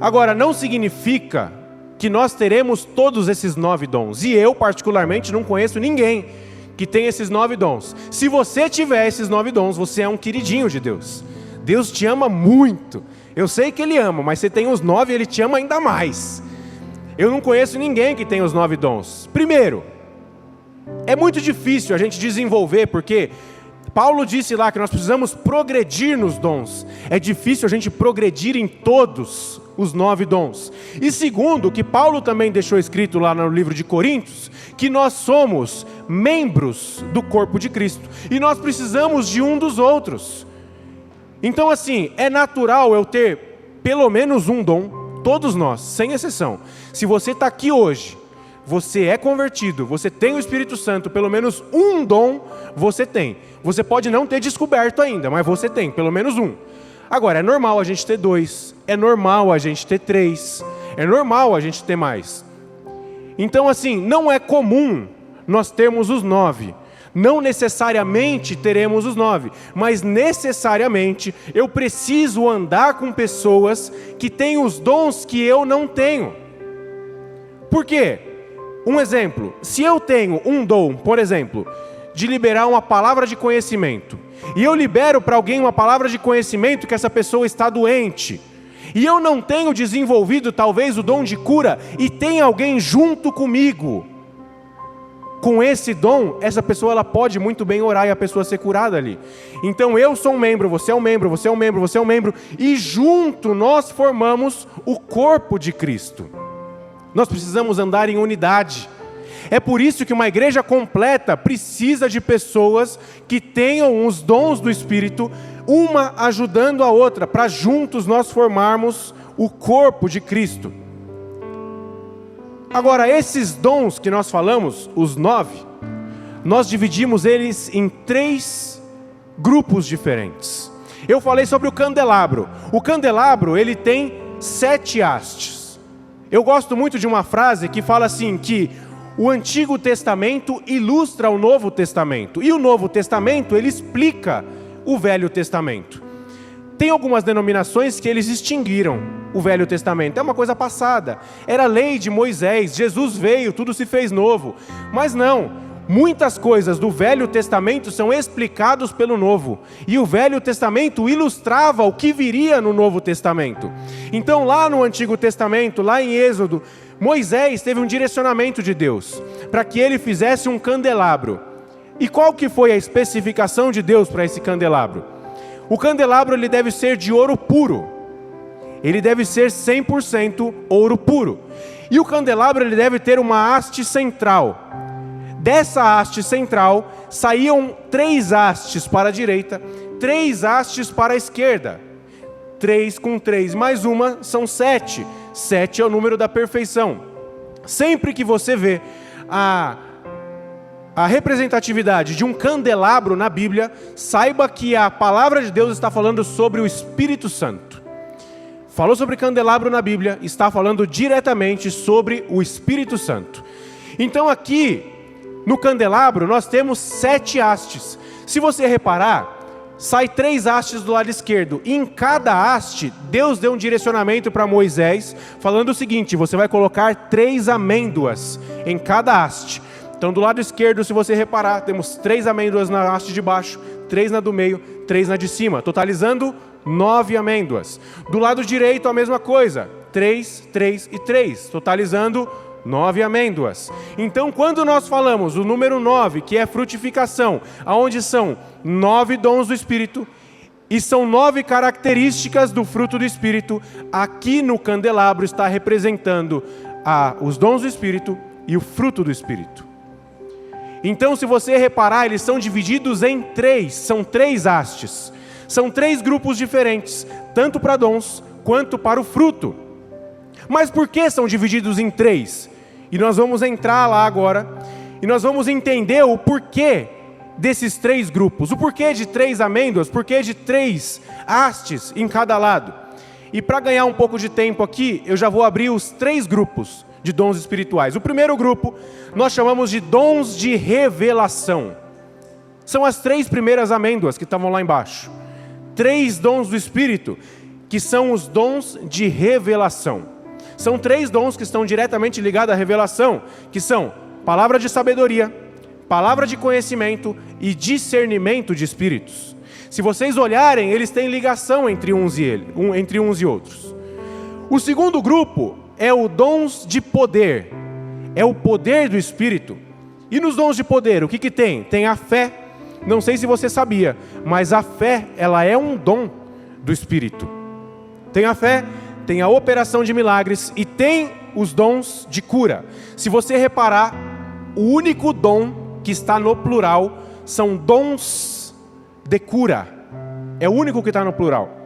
Speaker 1: Agora, não significa que nós teremos todos esses 9 dons. E eu, particularmente, não conheço ninguém que tem esses 9 dons. Se você tiver esses 9 dons, você é um queridinho de Deus. Deus te ama muito. Eu sei que Ele ama, mas você tem os 9 e Ele te ama ainda mais. Eu não conheço ninguém que tem os 9 dons. Primeiro, é muito difícil a gente desenvolver, porque Paulo disse lá que nós precisamos progredir nos dons. É difícil a gente progredir em todos os 9 dons. E segundo, que Paulo também deixou escrito lá no livro de Coríntios, que nós somos membros do corpo de Cristo. E nós precisamos de um dos outros. Então assim, é natural eu ter pelo menos um dom, todos nós, sem exceção. Se você está aqui hoje, você é convertido, você tem o Espírito Santo, pelo menos um dom você tem. Você pode não ter descoberto ainda, mas você tem pelo menos um. Agora, é normal a gente ter 2, é normal a gente ter 3, é normal a gente ter mais. Então assim, não é comum nós termos os 9. Não necessariamente teremos os 9, mas necessariamente eu preciso andar com pessoas que têm os dons que eu não tenho. Por quê? Um exemplo, se eu tenho um dom, por exemplo, de liberar uma palavra de conhecimento, e eu libero para alguém uma palavra de conhecimento que essa pessoa está doente, e eu não tenho desenvolvido talvez o dom de cura, e tem alguém junto comigo, com esse dom, essa pessoa ela pode muito bem orar e a pessoa ser curada ali. Então eu sou um membro, você é um membro, você é um membro, você é um membro, e junto nós formamos o corpo de Cristo. Nós precisamos andar em unidade. É por isso que uma igreja completa precisa de pessoas que tenham os dons do Espírito, uma ajudando a outra, para juntos nós formarmos o corpo de Cristo. Agora, esses dons que nós falamos, os 9, nós dividimos eles em 3 grupos diferentes. Eu falei sobre o candelabro. O candelabro, ele tem 7 hastes. Eu gosto muito de uma frase que fala assim, que o Antigo Testamento ilustra o Novo Testamento. E o Novo Testamento, ele explica o Velho Testamento. Tem algumas denominações que eles extinguiram o Velho Testamento. É uma coisa passada. Era a lei de Moisés, Jesus veio, tudo se fez novo. Mas não, muitas coisas do Velho Testamento são explicados pelo Novo. E o Velho Testamento ilustrava o que viria no Novo Testamento. Então lá no Antigo Testamento, lá em Êxodo, Moisés teve um direcionamento de Deus para que ele fizesse um candelabro. E qual que foi a especificação de Deus para esse candelabro? O candelabro ele deve ser de ouro puro. Ele deve ser 100% ouro puro. E o candelabro ele deve ter uma haste central. Dessa haste central saíam 3 hastes para a direita, 3 hastes para a esquerda. 3 com 3 mais uma são 7. 7 é o número da perfeição. Sempre que você vê a representatividade de um candelabro na Bíblia, saiba que a palavra de Deus está falando sobre o Espírito Santo. Falou sobre candelabro na Bíblia, está falando diretamente sobre o Espírito Santo. Então aqui, no candelabro, nós temos 7 hastes. Se você reparar, sai 3 hastes do lado esquerdo. E em cada haste, Deus deu um direcionamento para Moisés, falando o seguinte: você vai colocar 3 amêndoas em cada haste. Então do lado esquerdo, se você reparar, temos 3 amêndoas na haste de baixo, 3 na do meio, 3 na de cima, totalizando 9 amêndoas. Do lado direito a mesma coisa, 3, 3 e 3, totalizando 9 amêndoas. Então quando nós falamos o número 9, que é frutificação, aonde são 9 dons do Espírito, e são 9 características do fruto do Espírito, aqui no candelabro está representando os dons do Espírito e o fruto do Espírito. Então, se você reparar, eles são divididos em 3, são 3 hastes. São 3 grupos diferentes, tanto para dons quanto para o fruto. Mas por que são divididos em 3? E nós vamos entrar lá agora, e nós vamos entender o porquê desses 3 grupos. O porquê de 3 amêndoas, porquê de 3 hastes em cada lado. E para ganhar um pouco de tempo aqui, eu já vou abrir os 3 grupos de dons espirituais. O primeiro grupo, nós chamamos de dons de revelação. São as 3 primeiras amêndoas que estavam lá embaixo. 3 dons do Espírito, que são os dons de revelação. São 3 dons que estão diretamente ligados à revelação, que são palavra de sabedoria, palavra de conhecimento e discernimento de espíritos. Se vocês olharem, eles têm ligação entre uns e outros. O segundo grupo é o dons de poder, é o poder do Espírito. E nos dons de poder, o que tem? Tem a fé. Não sei se você sabia, mas a fé, ela é um dom do Espírito. Tem a fé, tem a operação de milagres e tem os dons de cura. Se você reparar, o único dom que está no plural são dons de cura. É o único que está no plural.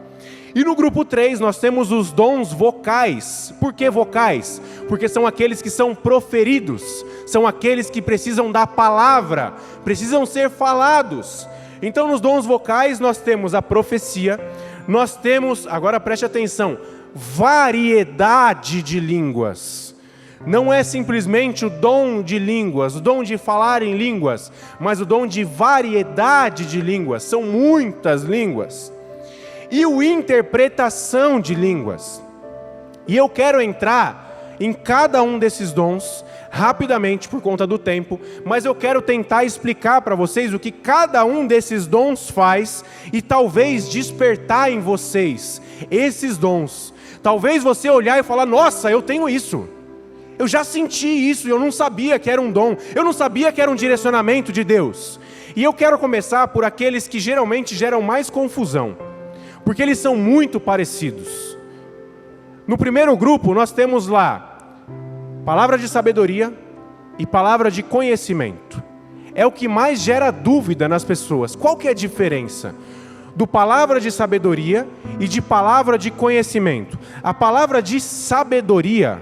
Speaker 1: E no grupo 3 nós temos os dons vocais. Por que vocais? Porque são aqueles que são proferidos, são aqueles que precisam da palavra, precisam ser falados. Então nos dons vocais nós temos a profecia, nós temos, agora preste atenção, variedade de línguas. Não é simplesmente o dom de línguas, o dom de falar em línguas, mas o dom de variedade de línguas, são muitas línguas. E o interpretação de línguas. E eu quero entrar em cada um desses dons rapidamente por conta do tempo, mas eu quero tentar explicar para vocês o que cada um desses dons faz e talvez despertar em vocês esses dons. Talvez você olhar e falar: nossa, eu tenho isso. Eu já senti isso, eu não sabia que era um dom, eu não sabia que era um direcionamento de Deus. E eu quero começar por aqueles que geralmente geram mais confusão, porque eles são muito parecidos. No primeiro grupo nós temos lá palavra de sabedoria e palavra de conhecimento. É o que mais gera dúvida nas pessoas. Qual que é a diferença do palavra de sabedoria e de palavra de conhecimento? A palavra de sabedoria,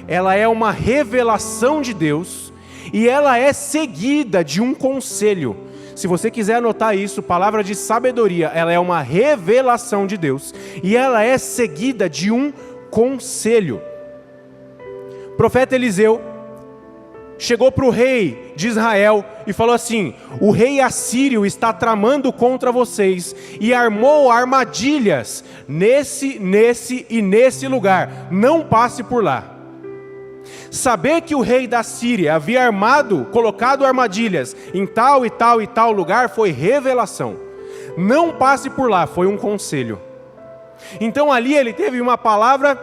Speaker 1: ela é uma revelação de Deus e ela é seguida de um conselho. Se você quiser anotar isso, palavra de sabedoria, ela é uma revelação de Deus e ela é seguida de um conselho. O profeta Eliseu chegou para o rei de Israel e falou assim: o rei assírio está tramando contra vocês e armou armadilhas nesse e nesse lugar, não passe por lá. Saber que o rei da Síria havia colocado armadilhas em tal e tal e tal lugar foi revelação. Não passe por lá, foi um conselho. Então ali ele teve uma palavra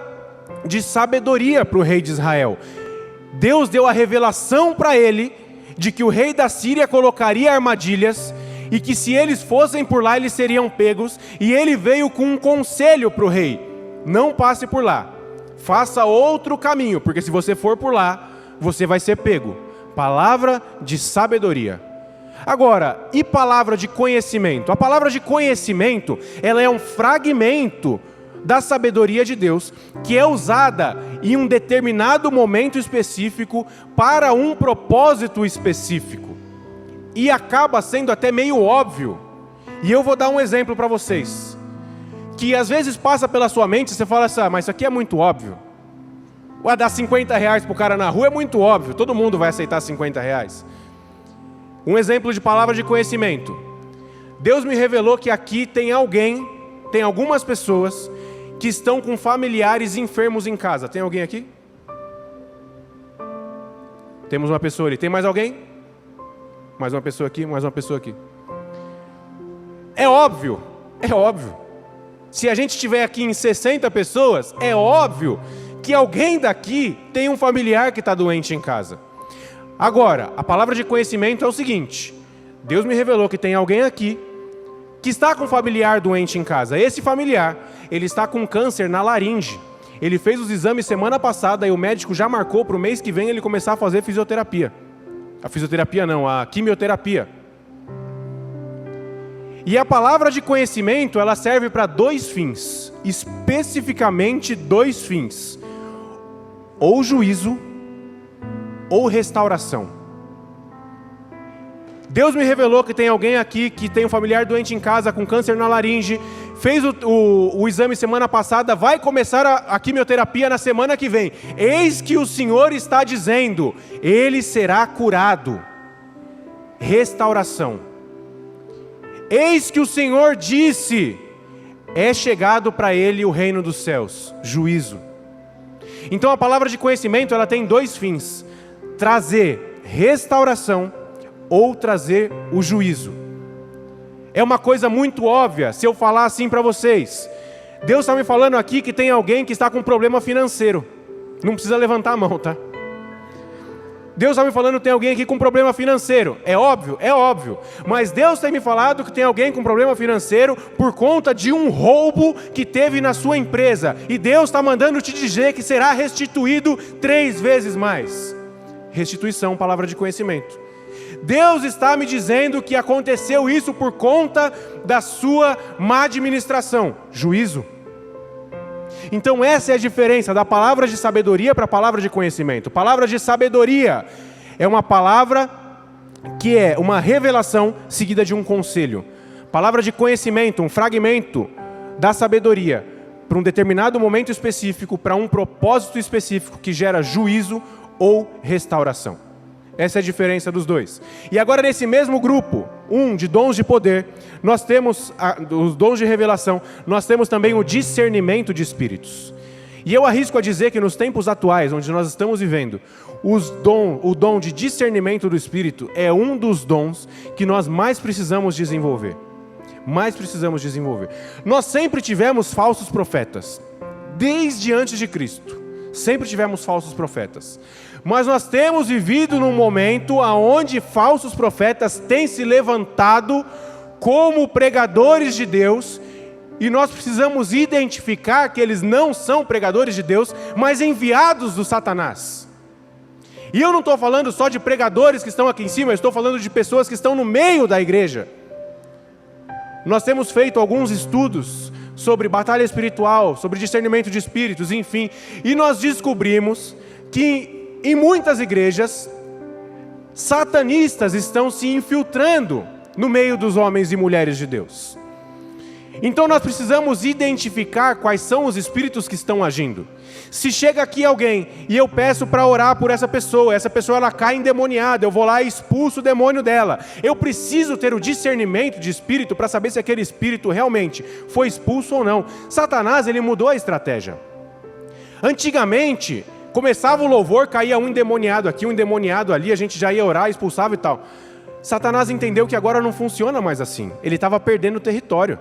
Speaker 1: de sabedoria para o rei de Israel. Deus deu a revelação para ele de que o rei da Síria colocaria armadilhas e que se eles fossem por lá eles seriam pegos, e ele veio com um conselho para o rei: não passe por lá. Faça outro caminho, porque se você for por lá, você vai ser pego. Palavra de sabedoria. Agora, e palavra de conhecimento? A palavra de conhecimento, ela é um fragmento da sabedoria de Deus, que é usada em um determinado momento específico para um propósito específico. E acaba sendo até meio óbvio. E eu vou dar um exemplo para vocês, que às vezes passa pela sua mente e você fala assim, mas isso aqui é muito óbvio. Dar 50 reais para o cara na rua é muito óbvio, todo mundo vai aceitar 50 reais. Um exemplo de palavra de conhecimento. Deus me revelou que aqui tem algumas pessoas que estão com familiares enfermos em casa. Tem alguém aqui? Temos uma pessoa ali. Tem mais alguém? Mais uma pessoa aqui, mais uma pessoa aqui. É óbvio. Se a gente estiver aqui em 60 pessoas, é óbvio que alguém daqui tem um familiar que está doente em casa. Agora, a palavra de conhecimento é o seguinte: Deus me revelou que tem alguém aqui que está com um familiar doente em casa. Esse familiar, ele está com câncer na laringe. Ele fez os exames semana passada e o médico já marcou para o mês que vem ele começar a fazer fisioterapia. A quimioterapia. E a palavra de conhecimento, ela serve para 2 fins, especificamente 2 fins: ou juízo ou restauração. Deus me revelou que tem alguém aqui que tem um familiar doente em casa com câncer na laringe, fez o exame semana passada, vai começar a quimioterapia na semana que vem. Eis que o Senhor está dizendo, ele será curado. Restauração. Eis que o Senhor disse, é chegado para ele o reino dos céus. Juízo. Então a palavra de conhecimento, ela tem 2 fins: trazer restauração ou trazer o juízo. É uma coisa muito óbvia se eu falar assim para vocês. Deus está me falando aqui que tem alguém que está com um problema financeiro. Não precisa levantar a mão, tá? Deus está me falando que tem alguém aqui com um problema financeiro. É óbvio? É óbvio. Mas Deus tem me falado que tem alguém com problema financeiro por conta de um roubo que teve na sua empresa. E Deus está mandando te dizer que será restituído 3 vezes mais. Restituição, palavra de conhecimento. Deus está me dizendo que aconteceu isso por conta da sua má administração. Juízo. Então essa é a diferença da palavra de sabedoria para a palavra de conhecimento. Palavra de sabedoria é uma palavra que é uma revelação seguida de um conselho. Palavra de conhecimento, um fragmento da sabedoria para um determinado momento específico, para um propósito específico que gera juízo ou restauração. Essa é a diferença dos 2. E agora nesse mesmo grupo, de dons de poder, nós temos os dons de revelação, nós temos também o discernimento de espíritos. E eu arrisco a dizer que nos tempos atuais, onde nós estamos vivendo, o dom de discernimento do espírito é um dos dons que nós mais precisamos desenvolver. Nós sempre tivemos falsos profetas, desde antes de Cristo. Sempre tivemos falsos profetas. Mas nós temos vivido num momento onde falsos profetas têm se levantado como pregadores de Deus, e nós precisamos identificar que eles não são pregadores de Deus, mas enviados do Satanás. E eu não estou falando só de pregadores que estão aqui em cima, eu estou falando de pessoas que estão no meio da igreja. Nós temos feito alguns estudos sobre batalha espiritual, sobre discernimento de espíritos, enfim, e nós descobrimos que em muitas igrejas, satanistas estão se infiltrando no meio dos homens e mulheres de Deus. Então nós precisamos identificar quais são os espíritos que estão agindo. Se chega aqui alguém e eu peço para orar por essa pessoa ela cai endemoniada, eu vou lá e expulso o demônio dela. Eu preciso ter o discernimento de espírito para saber se aquele espírito realmente foi expulso ou não. Satanás, ele mudou a estratégia. Antigamente, começava o louvor, caía um endemoniado aqui, um endemoniado ali, a gente já ia orar, expulsava e tal. Satanás entendeu que agora não funciona mais assim. Ele estava perdendo território.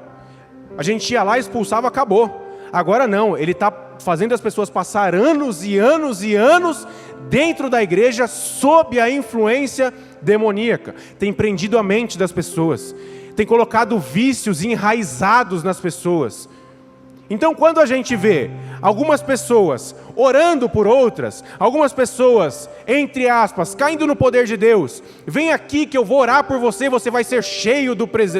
Speaker 1: A gente ia lá, expulsava, acabou. Agora não, ele está fazendo as pessoas passar anos e anos e anos dentro da igreja sob a influência demoníaca. Tem prendido a mente das pessoas. Tem colocado vícios enraizados nas pessoas. Então, quando a gente vê algumas pessoas orando por outras, algumas pessoas, entre aspas, caindo no poder de Deus, vem aqui que eu vou orar por você, você vai ser cheio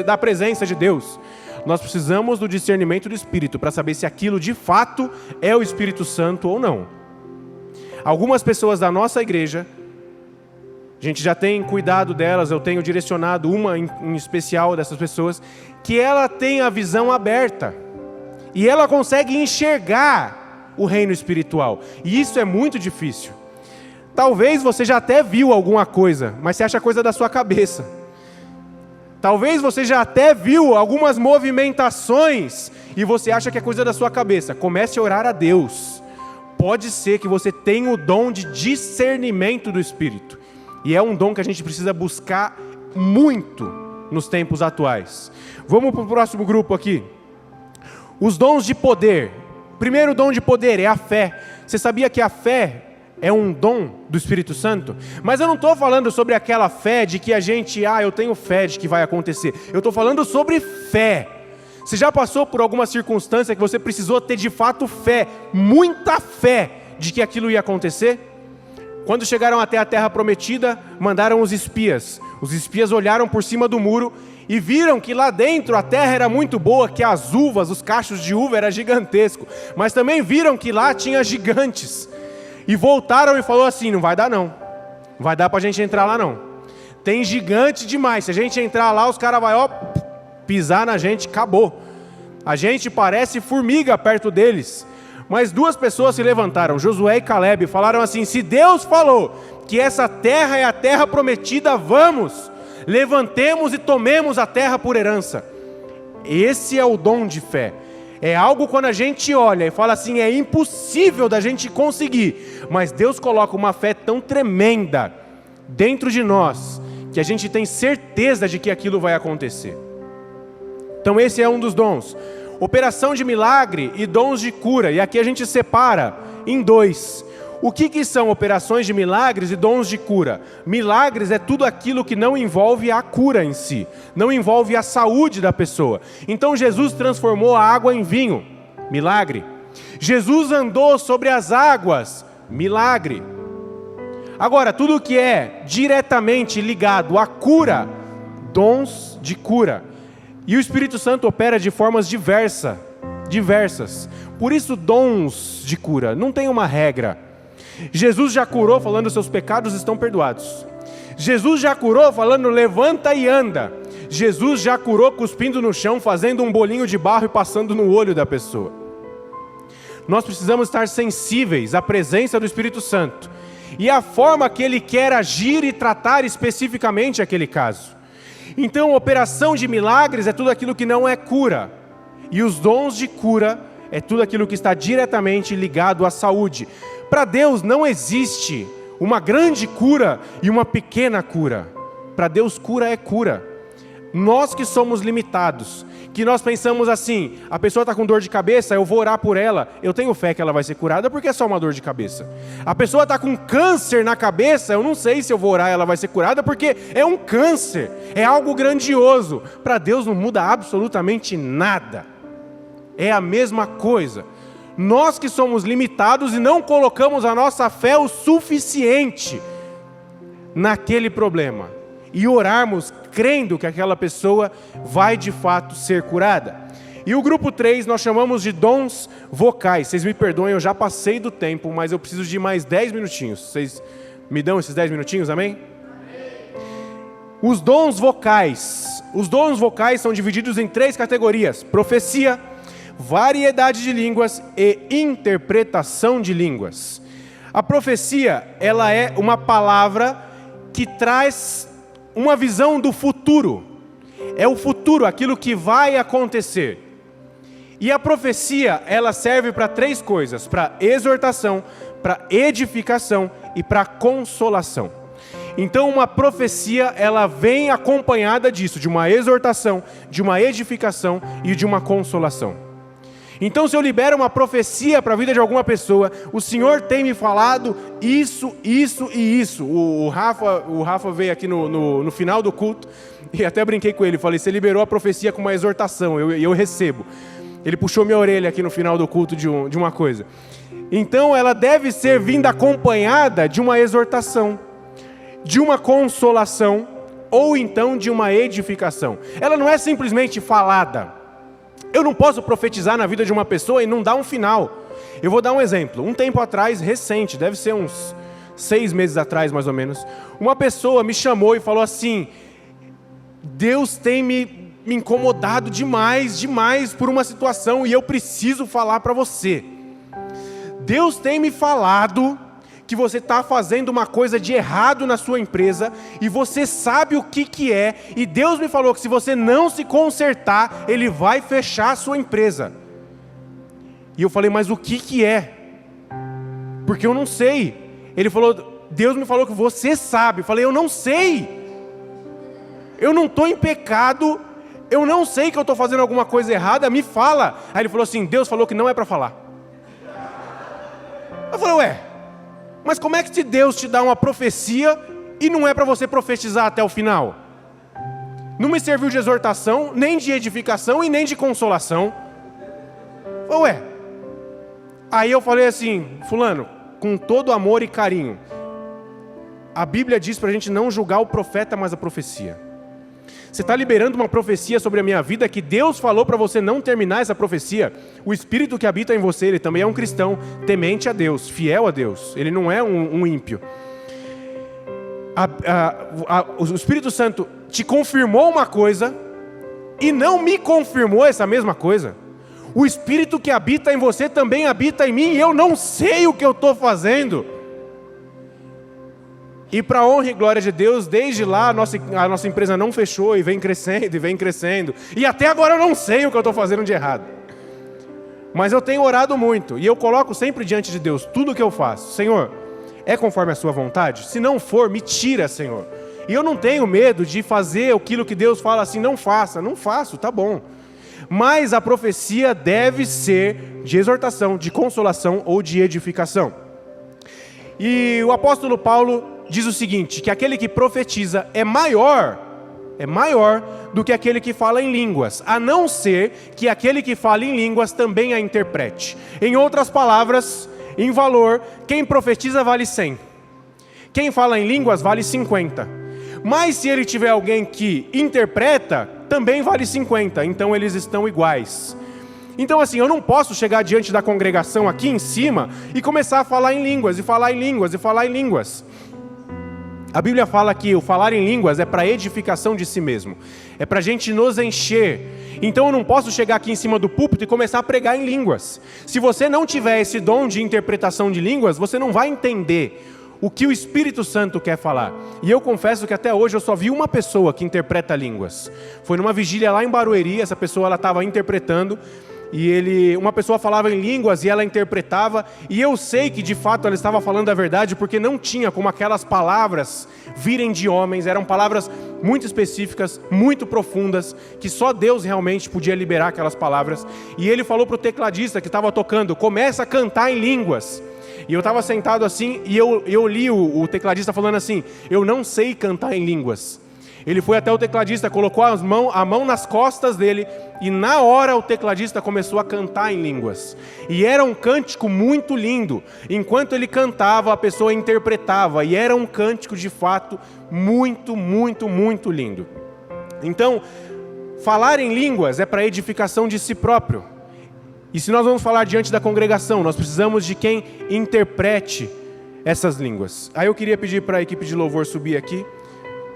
Speaker 1: da presença de Deus. Nós precisamos do discernimento do Espírito para saber se aquilo de fato é o Espírito Santo ou não. Algumas pessoas da nossa igreja, a gente já tem cuidado delas, eu tenho direcionado uma em especial dessas pessoas, que ela tem a visão aberta e ela consegue enxergar o reino espiritual. E isso é muito difícil. Talvez você já até viu alguma coisa, mas você acha coisa da sua cabeça. Talvez você já até viu algumas movimentações e você acha que é coisa da sua cabeça. Comece a orar a Deus. Pode ser que você tenha o dom de discernimento do Espírito. E é um dom que a gente precisa buscar muito nos tempos atuais. Vamos para o próximo grupo aqui. Os dons de poder. Primeiro dom de poder é a fé. Você sabia que a fé é um dom do Espírito Santo? Mas eu não estou falando sobre aquela fé de que a gente, eu tenho fé de que vai acontecer. Eu estou falando sobre fé. Você já passou por alguma circunstância que você precisou ter de fato fé, muita fé, de que aquilo ia acontecer? Quando chegaram até a terra prometida, mandaram os espias. Os espias olharam por cima do muro e viram que lá dentro a terra era muito boa, que as uvas, os cachos de uva eram gigantescos. Mas também viram que lá tinha gigantes. E voltaram e falou assim, não vai dar não. Não vai dar pra gente entrar lá não. Tem gigante demais. Se a gente entrar lá, os caras vão pisar na gente, acabou. A gente parece formiga perto deles. Mas duas pessoas se levantaram, Josué e Caleb, e falaram assim, se Deus falou que essa terra é a terra prometida, vamos, levantemos e tomemos a terra por herança. Esse é o dom de fé. É algo quando a gente olha e fala assim, é impossível da gente conseguir, mas Deus coloca uma fé tão tremenda dentro de nós, que a gente tem certeza de que aquilo vai acontecer. Então esse é um dos dons. Operação de milagre e dons de cura, e aqui a gente separa em dois. O que são operações de milagres e dons de cura? Milagres é tudo aquilo que não envolve a cura em si, não envolve a saúde da pessoa. Então Jesus transformou a água em vinho, milagre. Jesus andou sobre as águas, milagre. Agora, tudo que é diretamente ligado à cura, dons de cura. E o Espírito Santo opera de formas diversas. Por isso, dons de cura, não tem uma regra. Jesus já curou falando seus pecados estão perdoados. Jesus já curou falando levanta e anda. Jesus já curou cuspindo no chão, fazendo um bolinho de barro e passando no olho da pessoa. Nós precisamos estar sensíveis à presença do Espírito Santo e à forma que Ele quer agir e tratar especificamente aquele caso. Então, operação de milagres é tudo aquilo que não é cura. E os dons de cura é tudo aquilo que está diretamente ligado à saúde. Para Deus não existe uma grande cura e uma pequena cura. Para Deus cura é cura. Nós que somos limitados, que nós pensamos assim, a pessoa está com dor de cabeça, eu vou orar por ela, eu tenho fé que ela vai ser curada porque é só uma dor de cabeça. A pessoa está com câncer na cabeça, eu não sei se eu vou orar ela vai ser curada porque é um câncer, é algo grandioso. Para Deus não muda absolutamente nada, é a mesma coisa. Nós que somos limitados e não colocamos a nossa fé o suficiente naquele problema e orarmos crendo que aquela pessoa vai de fato ser curada. E o grupo 3 nós chamamos de dons vocais. Vocês me perdoem, eu já passei do tempo, mas eu preciso de mais 10 minutinhos. Vocês me dão esses 10 minutinhos, amém? Os dons vocais. Os dons vocais são divididos em 3 categorias: profecia, variedade de línguas e interpretação de línguas. A profecia, ela é uma palavra que traz uma visão do futuro. É o futuro, aquilo que vai acontecer. E a profecia, ela serve para 3 coisas: para exortação, para edificação e para consolação. Então uma profecia, ela vem acompanhada disso, de uma exortação, de uma edificação e de uma consolação. Então se eu libero uma profecia para a vida de alguma pessoa, o Senhor tem me falado isso, isso e isso. O Rafa veio aqui no final do culto e até brinquei com ele, falei, você liberou a profecia com uma exortação, eu recebo. Ele puxou minha orelha aqui no final do culto de uma coisa. Então ela deve ser vinda acompanhada de uma exortação, de uma consolação ou então de uma edificação. Ela não é simplesmente falada. Eu não posso profetizar na vida de uma pessoa e não dar um final. Eu vou dar um exemplo. Um tempo atrás, recente, deve ser uns 6 meses atrás mais ou menos, uma pessoa me chamou e falou assim: Deus tem me incomodado demais por uma situação e eu preciso falar para você. Deus tem me falado que você está fazendo uma coisa de errado na sua empresa e você sabe o que é, e Deus me falou que se você não se consertar, Ele vai fechar a sua empresa. E eu falei: mas o que é? Porque eu não sei. Ele falou: Deus me falou que você sabe. Eu falei: eu não sei. Eu não estou em pecado, eu não sei que eu estou fazendo alguma coisa errada, me fala. Aí ele falou assim: Deus falou que não é para falar. Eu falei: ué, mas como é que Deus te dá uma profecia e não é para você profetizar até o final? Não me serviu de exortação, nem de edificação e nem de consolação. Ué. Aí eu falei assim: fulano, com todo amor e carinho, a Bíblia diz para a gente não julgar o profeta, mas a profecia. Você está liberando uma profecia sobre a minha vida que Deus falou para você não terminar essa profecia. O Espírito que habita em você, ele também é um cristão, temente a Deus, fiel a Deus. Ele não é um ímpio. O Espírito Santo te confirmou uma coisa e não me confirmou essa mesma coisa. O Espírito que habita em você também habita em mim e eu não sei o que eu estou fazendo. E para a honra e glória de Deus, desde lá a nossa empresa não fechou e vem crescendo e vem crescendo. E até agora eu não sei o que eu estou fazendo de errado. Mas eu tenho orado muito e eu coloco sempre diante de Deus tudo o que eu faço. Senhor, é conforme a sua vontade? Se não for, me tira, Senhor. E eu não tenho medo de fazer aquilo que Deus fala assim: não faça. Não faço, tá bom. Mas a profecia deve ser de exortação, de consolação ou de edificação. E o apóstolo Paulo diz o seguinte, que aquele que profetiza é maior do que aquele que fala em línguas, a não ser que aquele que fala em línguas também a interprete. Em outras palavras, em valor, quem profetiza vale 100. Quem fala em línguas vale 50. Mas se ele tiver alguém que interpreta, também vale 50. Então eles estão iguais. Então assim, eu não posso chegar diante da congregação aqui em cima e começar a falar em línguas, e falar em línguas, e falar em línguas. A Bíblia fala que o falar em línguas é para edificação de si mesmo. É para a gente nos encher. Então eu não posso chegar aqui em cima do púlpito e começar a pregar em línguas. Se você não tiver esse dom de interpretação de línguas, você não vai entender o que o Espírito Santo quer falar. E eu confesso que até hoje eu só vi uma pessoa que interpreta línguas. Foi numa vigília lá em Barueri, essa pessoa estava interpretando. E uma pessoa falava em línguas e ela interpretava, e eu sei que de fato ela estava falando a verdade, porque não tinha como aquelas palavras virem de homens, eram palavras muito específicas, muito profundas, que só Deus realmente podia liberar aquelas palavras. E ele falou para o tecladista que estava tocando: começa a cantar em línguas. E eu estava sentado assim, e eu li o tecladista falando assim: eu não sei cantar em línguas. Ele foi até o tecladista, colocou a mão nas costas dele, e na hora o tecladista começou a cantar em línguas. E era um cântico muito lindo. Enquanto ele cantava, a pessoa interpretava, e era um cântico de fato muito, muito, muito lindo. Então, falar em línguas é para edificação de si próprio. E se nós vamos falar diante da congregação, nós precisamos de quem interprete essas línguas. Aí eu queria pedir para a equipe de louvor subir aqui,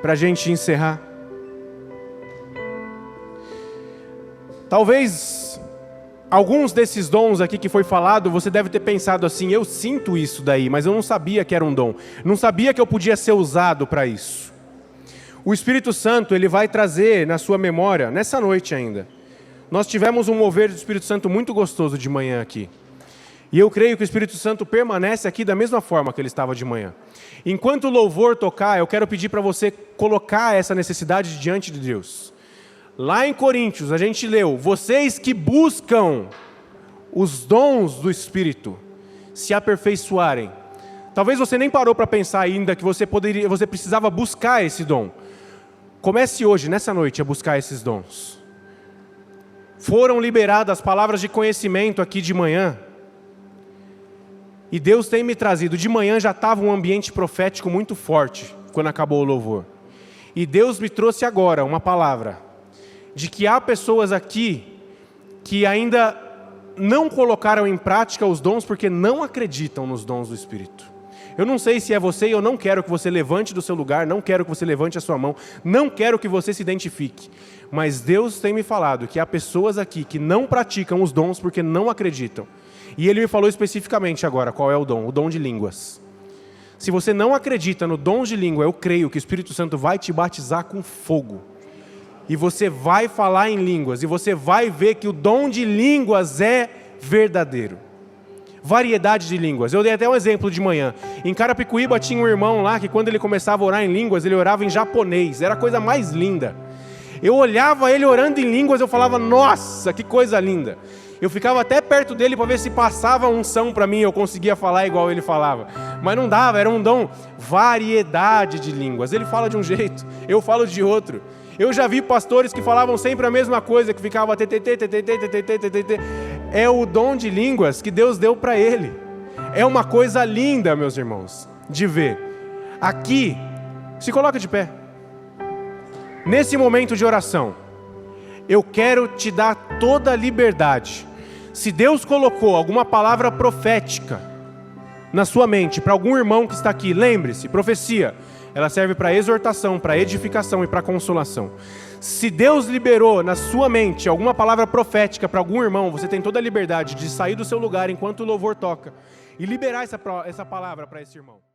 Speaker 1: para a gente encerrar. Talvez alguns desses dons aqui que foi falado, você deve ter pensado assim: eu sinto isso daí, mas eu não sabia que era um dom. Não sabia que eu podia ser usado para isso. O Espírito Santo, ele vai trazer na sua memória, nessa noite ainda. Nós tivemos um mover do Espírito Santo muito gostoso de manhã aqui. E eu creio que o Espírito Santo permanece aqui da mesma forma que ele estava de manhã. Enquanto o louvor tocar, eu quero pedir para você colocar essa necessidade diante de Deus. Lá em Coríntios, a gente leu: vocês que buscam os dons do Espírito se aperfeiçoarem. Talvez você nem parou para pensar ainda que você precisava buscar esse dom. Comece hoje, nessa noite, a buscar esses dons. Foram liberadas palavras de conhecimento aqui de manhã. E Deus tem me trazido. De manhã já estava um ambiente profético muito forte, quando acabou o louvor. E Deus me trouxe agora uma palavra, de que há pessoas aqui, que ainda não colocaram em prática os dons porque não acreditam nos dons do Espírito. Eu não sei se é você e eu não quero que você levante do seu lugar, não quero que você levante a sua mão, não quero que você se identifique. Mas Deus tem me falado que há pessoas aqui que não praticam os dons porque não acreditam. E Ele me falou especificamente agora qual é o dom de línguas. Se você não acredita no dom de língua, eu creio que o Espírito Santo vai te batizar com fogo. E você vai falar em línguas, e você vai ver que o dom de línguas é verdadeiro. Variedade de línguas. Eu dei até um exemplo de manhã. Em Carapicuíba tinha um irmão lá que quando ele começava a orar em línguas, ele orava em japonês. Era a coisa mais linda. Eu olhava ele orando em línguas, eu falava, nossa, que coisa linda. Eu ficava até perto dele para ver se passava unção para mim, eu conseguia falar igual ele falava. Mas não dava, era um dom. Variedade de línguas. Ele fala de um jeito, eu falo de outro. Eu já vi pastores que falavam sempre a mesma coisa, que ficava É o dom de línguas que Deus deu para ele. É uma coisa linda, meus irmãos, de ver. Aqui, se coloca de pé. Nesse momento de oração, eu quero te dar toda a liberdade. Se Deus colocou alguma palavra profética na sua mente, para algum irmão que está aqui, lembre-se, profecia, ela serve para exortação, para edificação e para consolação. Se Deus liberou na sua mente alguma palavra profética para algum irmão, você tem toda a liberdade de sair do seu lugar enquanto o louvor toca e liberar essa palavra para esse irmão.